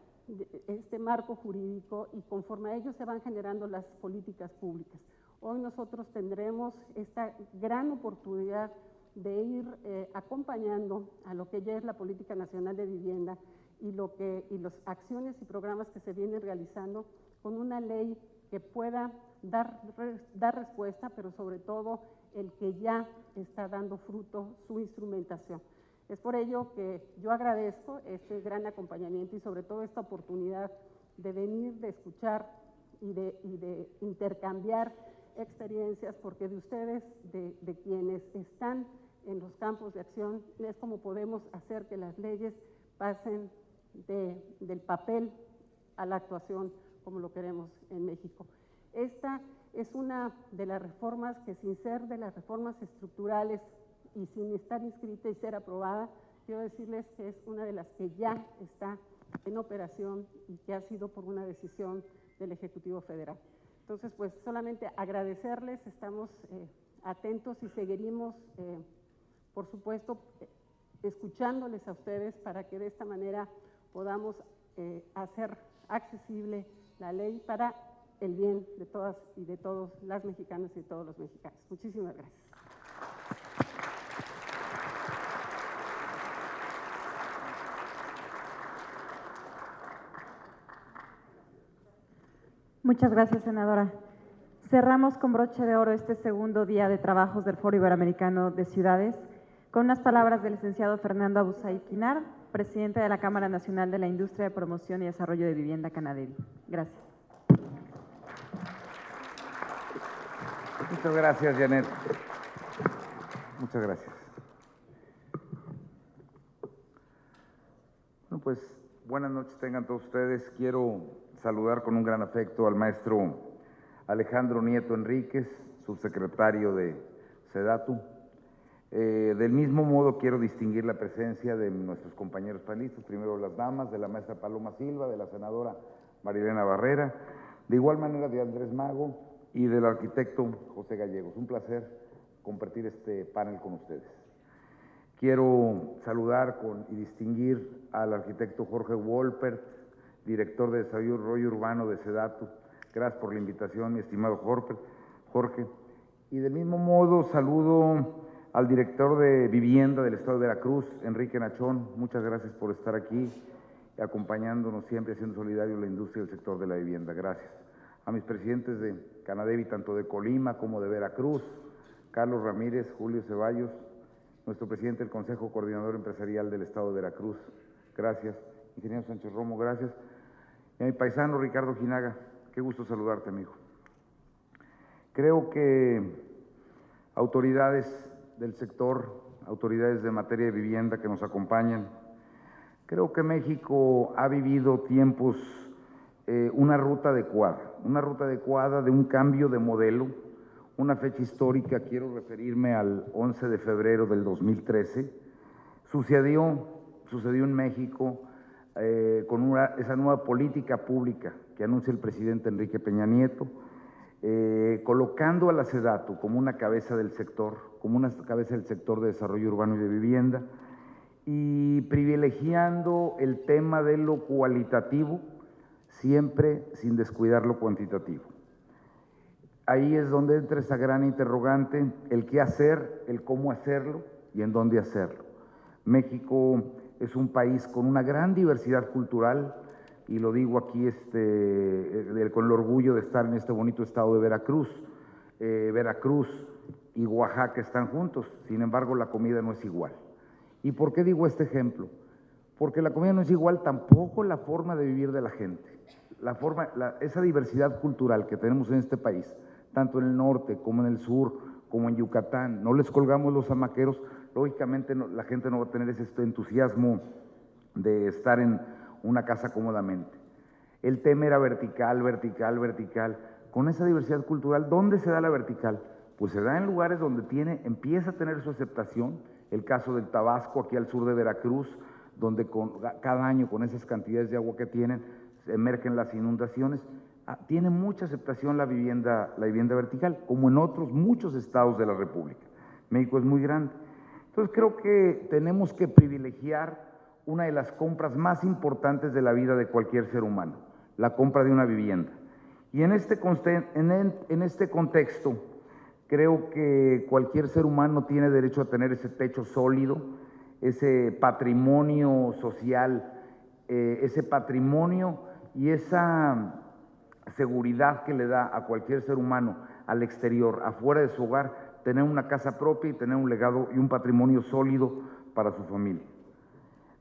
este marco jurídico y conforme a ello se van generando las políticas públicas. Hoy nosotros tendremos esta gran oportunidad de ir acompañando a lo que ya es la Política Nacional de Vivienda y las acciones y programas que se vienen realizando con una ley que pueda dar respuesta, pero sobre todo el que ya está dando fruto su instrumentación. Es por ello que yo agradezco este gran acompañamiento y sobre todo esta oportunidad de venir, de escuchar y de intercambiar experiencias, porque de ustedes, de quienes están en los campos de acción, es como podemos hacer que las leyes pasen del papel a la actuación como lo queremos en México. Esta es una de las reformas que, sin ser de las reformas estructurales y sin estar inscrita y ser aprobada, quiero decirles que es una de las que ya está en operación y que ha sido por una decisión del Ejecutivo Federal. Entonces, pues solamente agradecerles, estamos atentos y seguiremos, por supuesto, escuchándoles a ustedes para que de esta manera podamos hacer accesible la ley para el bien de todas y de todos las mexicanas y de todos los mexicanos. Muchísimas gracias. Muchas gracias, senadora. Cerramos con broche de oro este segundo día de trabajos del Foro Iberoamericano de Ciudades con unas palabras del licenciado Fernando Abusay Quinar, presidente de la Cámara Nacional de la Industria de Promoción y Desarrollo de Vivienda, Canadevi. Gracias. Muchas gracias, Janet. Muchas gracias. Bueno, pues buenas noches tengan todos ustedes. Quiero saludar con un gran afecto al maestro Alejandro Nieto Enríquez, subsecretario de SEDATU. Del mismo modo quiero distinguir la presencia de nuestros compañeros panelistas, primero las damas, de la maestra Paloma Silva, de la senadora Marilena Barrera, de igual manera de Andrés Mago y del arquitecto José Gallegos. Un placer compartir este panel con ustedes. Quiero saludar y distinguir al arquitecto Jorge Wolpert, director de Desarrollo Urbano de SEDATU. Gracias por la invitación, mi estimado Jorge. Y del mismo modo saludo al director de Vivienda del Estado de Veracruz, Enrique Nachón. Muchas gracias por estar aquí, acompañándonos siempre, haciendo solidario la industria del sector de la vivienda. Gracias. A mis presidentes de Canadevi, tanto de Colima como de Veracruz, Carlos Ramírez, Julio Ceballos, nuestro presidente del Consejo Coordinador Empresarial del Estado de Veracruz. Gracias. Ingeniero Sánchez Romo, gracias. Y a mi paisano Ricardo Jinaga, qué gusto saludarte, amigo. Creo que autoridades del sector, autoridades de materia de vivienda que nos acompañan, creo que México ha vivido tiempos, una ruta adecuada de un cambio de modelo, una fecha histórica. Quiero referirme al 11 de febrero del 2013. Sucedió en México con esa nueva política pública que anuncia el presidente Enrique Peña Nieto, colocando a la SEDATU como una cabeza del sector, de desarrollo urbano y de vivienda, y privilegiando el tema de lo cualitativo, siempre sin descuidar lo cuantitativo. Ahí es donde entra esa gran interrogante, el qué hacer, el cómo hacerlo y en dónde hacerlo. México es un país con una gran diversidad cultural, y lo digo aquí con el orgullo de estar en este bonito estado de Veracruz. Veracruz y Oaxaca están juntos, sin embargo la comida no es igual. ¿Y por qué digo este ejemplo? Porque la comida no es igual, tampoco la forma de vivir de la gente. Esa diversidad cultural que tenemos en este país, tanto en el norte como en el sur, como en Yucatán, no les colgamos los zamaqueros, lógicamente la gente no va a tener ese entusiasmo de estar en una casa cómodamente. El tema era vertical. Con esa diversidad cultural, ¿dónde se da la vertical? Pues se da en lugares donde empieza a tener su aceptación. El caso del Tabasco, aquí al sur de Veracruz, donde cada año con esas cantidades de agua que tienen, emergen las inundaciones. Tiene mucha aceptación la vivienda vertical, como en otros muchos estados de la República. México es muy grande. Entonces creo que tenemos que privilegiar una de las compras más importantes de la vida de cualquier ser humano, la compra de una vivienda. Y en este contexto, creo que cualquier ser humano tiene derecho a tener ese techo sólido, ese patrimonio social, ese patrimonio y esa seguridad que le da a cualquier ser humano al exterior, afuera de su hogar, tener una casa propia y tener un legado y un patrimonio sólido para su familia.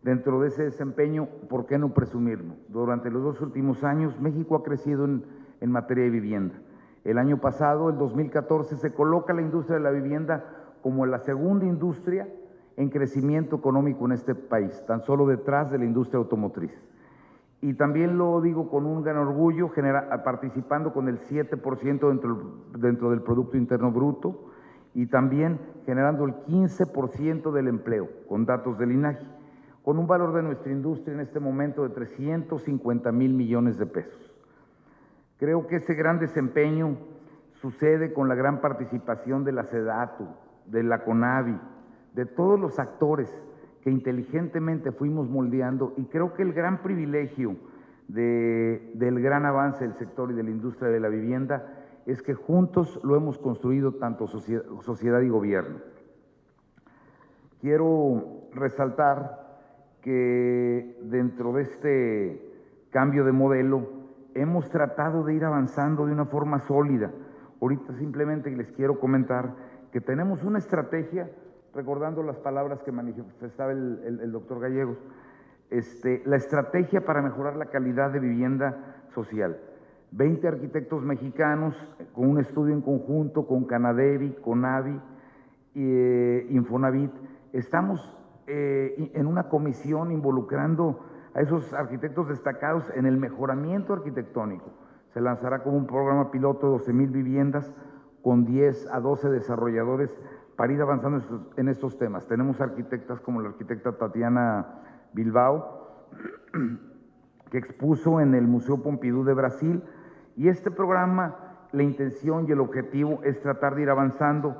Dentro de ese desempeño, ¿por qué no presumirlo? Durante los 2 últimos años, México ha crecido en materia de vivienda. El año pasado, el 2014, se coloca la industria de la vivienda como la segunda industria en crecimiento económico en este país, tan solo detrás de la industria automotriz. Y también lo digo con un gran orgullo, participando con el 7% dentro del Producto Interno Bruto y también generando el 15% del empleo, con datos del INAGI, con un valor de nuestra industria en este momento de 350,000 millones de pesos. Creo que ese gran desempeño sucede con la gran participación de la SEDATU, de la CONAVI, de todos los actores que inteligentemente fuimos moldeando, y creo que el gran privilegio del gran avance del sector y de la industria de la vivienda es que juntos lo hemos construido tanto sociedad y gobierno. Quiero resaltar que dentro de este cambio de modelo hemos tratado de ir avanzando de una forma sólida. Ahorita simplemente les quiero comentar que tenemos una estrategia, recordando las palabras que manifestaba el doctor Gallegos, la estrategia para mejorar la calidad de vivienda social. 20 arquitectos mexicanos con un estudio en conjunto con Canadevi, CONAVI, Infonavit. Estamos en una comisión involucrando a esos arquitectos destacados en el mejoramiento arquitectónico. Se lanzará como un programa piloto de 12,000 viviendas con 10 a 12 desarrolladores para ir avanzando en estos temas. Tenemos arquitectas como la arquitecta Tatiana Bilbao, que expuso en el Museo Pompidou de Brasil, y este programa, la intención y el objetivo es tratar de ir avanzando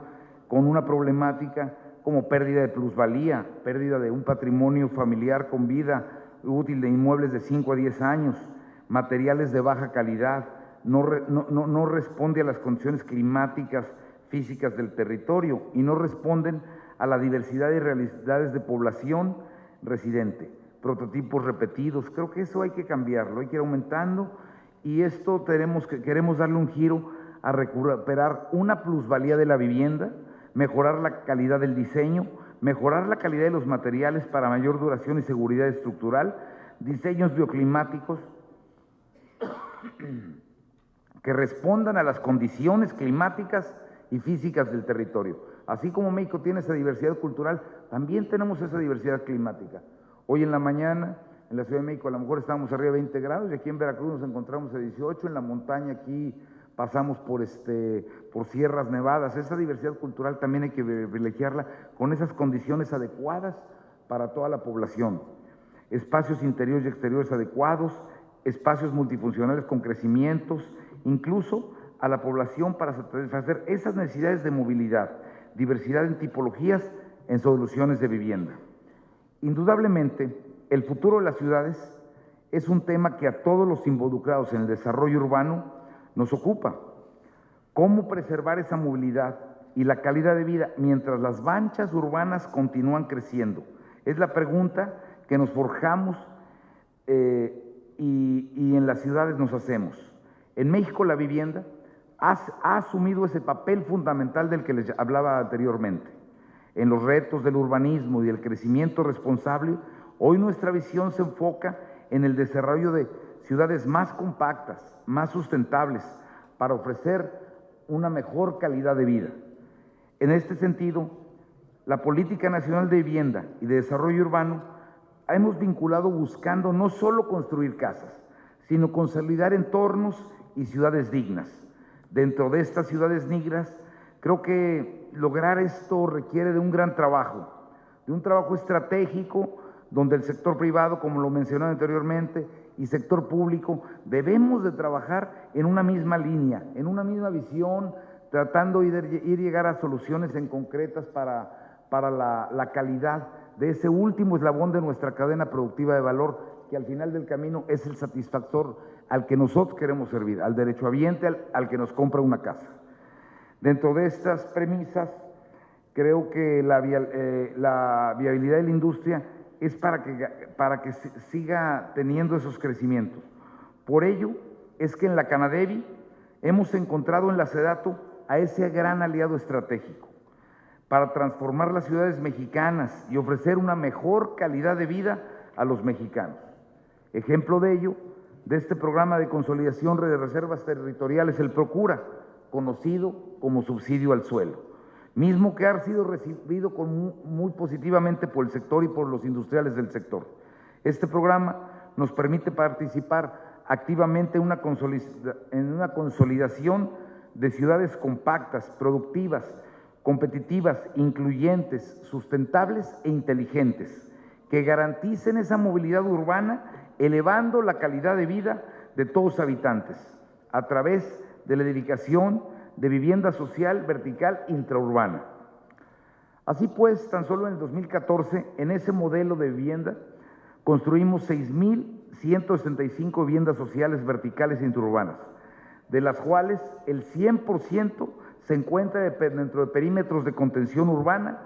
con una problemática como pérdida de plusvalía, pérdida de un patrimonio familiar con vida útil de inmuebles de 5 a 10 años, materiales de baja calidad, no responde a las condiciones climáticas, físicas del territorio y no responden a la diversidad y realidades de población residente, prototipos repetidos. Creo que eso hay que cambiarlo, hay que ir aumentando y esto queremos darle un giro a recuperar una plusvalía de la vivienda, mejorar la calidad del diseño, mejorar la calidad de los materiales para mayor duración y seguridad estructural, diseños bioclimáticos que respondan a las condiciones climáticas y físicas del territorio. Así como México tiene esa diversidad cultural, también tenemos esa diversidad climática. Hoy en la mañana, en la Ciudad de México, a lo mejor estábamos arriba de 20 grados, y aquí en Veracruz nos encontramos a 18, en la montaña aquí pasamos por sierras nevadas. Esa diversidad cultural también hay que privilegiarla con esas condiciones adecuadas para toda la población. Espacios interiores y exteriores adecuados, espacios multifuncionales con crecimientos, incluso a la población para satisfacer esas necesidades de movilidad, diversidad en tipologías, en soluciones de vivienda. Indudablemente, el futuro de las ciudades es un tema que a todos los involucrados en el desarrollo urbano nos ocupa. ¿Cómo preservar esa movilidad y la calidad de vida mientras las manchas urbanas continúan creciendo? Es la pregunta que nos forjamos y en las ciudades nos hacemos. En México la vivienda ha asumido ese papel fundamental del que les hablaba anteriormente. En los retos del urbanismo y el crecimiento responsable, hoy nuestra visión se enfoca en el desarrollo de ciudades más compactas, más sustentables, para ofrecer una mejor calidad de vida. En este sentido, la Política Nacional de Vivienda y de Desarrollo Urbano hemos vinculado buscando no solo construir casas, sino consolidar entornos y ciudades dignas. Dentro de estas ciudades dignas, creo que lograr esto requiere de un gran trabajo, de un trabajo estratégico, donde el sector privado, como lo mencioné anteriormente, y sector público, debemos de trabajar en una misma línea, en una misma visión, tratando de ir llegar a soluciones en concretas para la calidad de ese último eslabón de nuestra cadena productiva de valor, que al final del camino es el satisfactor al que nosotros queremos servir, al derechohabiente, al que nos compra una casa. Dentro de estas premisas, creo que la viabilidad de la industria es para que siga teniendo esos crecimientos. Por ello es que en la Canadevi hemos encontrado en la SEDATU a ese gran aliado estratégico para transformar las ciudades mexicanas y ofrecer una mejor calidad de vida a los mexicanos. Ejemplo de ello, de este programa de consolidación de reservas territoriales, el PROCURA, conocido como subsidio al suelo, mismo que ha sido recibido muy positivamente por el sector y por los industriales del sector. Este programa nos permite participar activamente en una consolidación de ciudades compactas, productivas, competitivas, incluyentes, sustentables e inteligentes, que garanticen esa movilidad urbana, elevando la calidad de vida de todos los habitantes, a través de la edificación de vivienda social vertical intraurbana. Así pues, tan solo en el 2014, en ese modelo de vivienda, construimos 6,165 viviendas sociales verticales intraurbanas, de las cuales el 100% se encuentra dentro de perímetros de contención urbana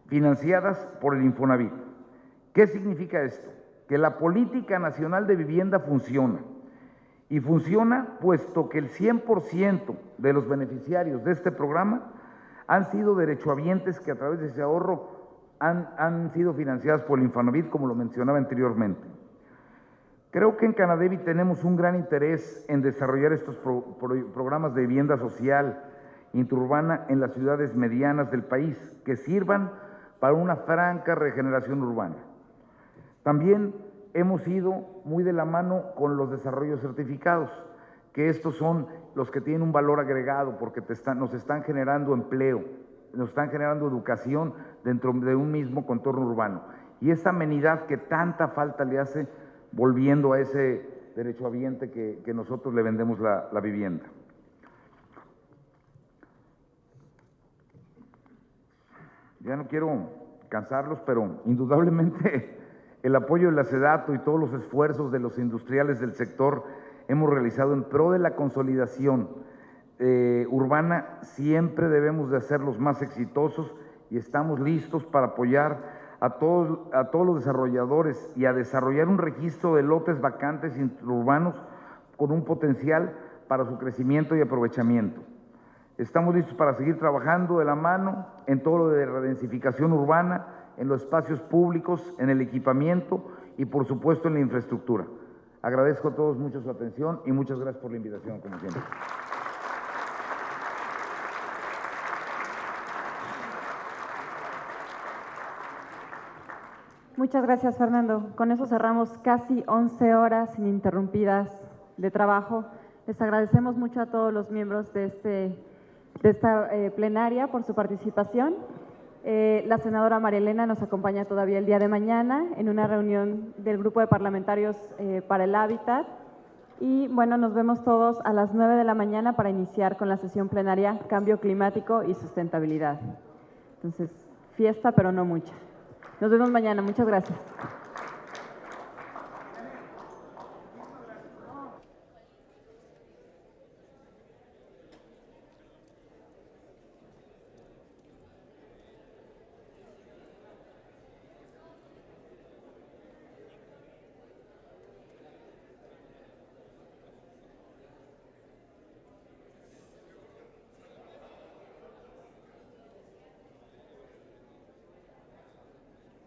financiadas por el Infonavit. ¿Qué significa esto? Que la Política Nacional de Vivienda funciona. Y funciona puesto que el 100% de los beneficiarios de este programa han sido derechohabientes que a través de ese ahorro han sido financiados por el Infonavit, como lo mencionaba anteriormente. Creo que en Canadevi tenemos un gran interés en desarrollar estos programas de vivienda social intraurbana en las ciudades medianas del país, que sirvan para una franca regeneración urbana. También hemos ido muy de la mano con los desarrollos certificados, que estos son los que tienen un valor agregado porque nos están generando empleo, nos están generando educación dentro de un mismo contorno urbano. Y esa amenidad que tanta falta le hace volviendo a ese derechohabiente que nosotros le vendemos la vivienda. Ya no quiero cansarlos, pero indudablemente el apoyo de la SEDATU y todos los esfuerzos de los industriales del sector hemos realizado en pro de la consolidación urbana, siempre debemos de hacerlos más exitosos y estamos listos para apoyar a todos los desarrolladores y a desarrollar un registro de lotes vacantes intraurbanos con un potencial para su crecimiento y aprovechamiento. Estamos listos para seguir trabajando de la mano en todo lo de redensificación urbana, en los espacios públicos, en el equipamiento y por supuesto en la infraestructura. Agradezco a todos mucho su atención y muchas gracias por la invitación, como siempre. Muchas gracias, Fernando. Con eso cerramos casi 11 horas ininterrumpidas de trabajo. Les agradecemos mucho a todos los miembros de esta plenaria por su participación. La senadora María Elena nos acompaña todavía el día de mañana en una reunión del Grupo de Parlamentarios para el Hábitat. Y bueno, nos vemos todos a las 9 de la mañana para iniciar con la sesión plenaria Cambio Climático y Sustentabilidad. Entonces, fiesta, pero no mucha. Nos vemos mañana. Muchas gracias.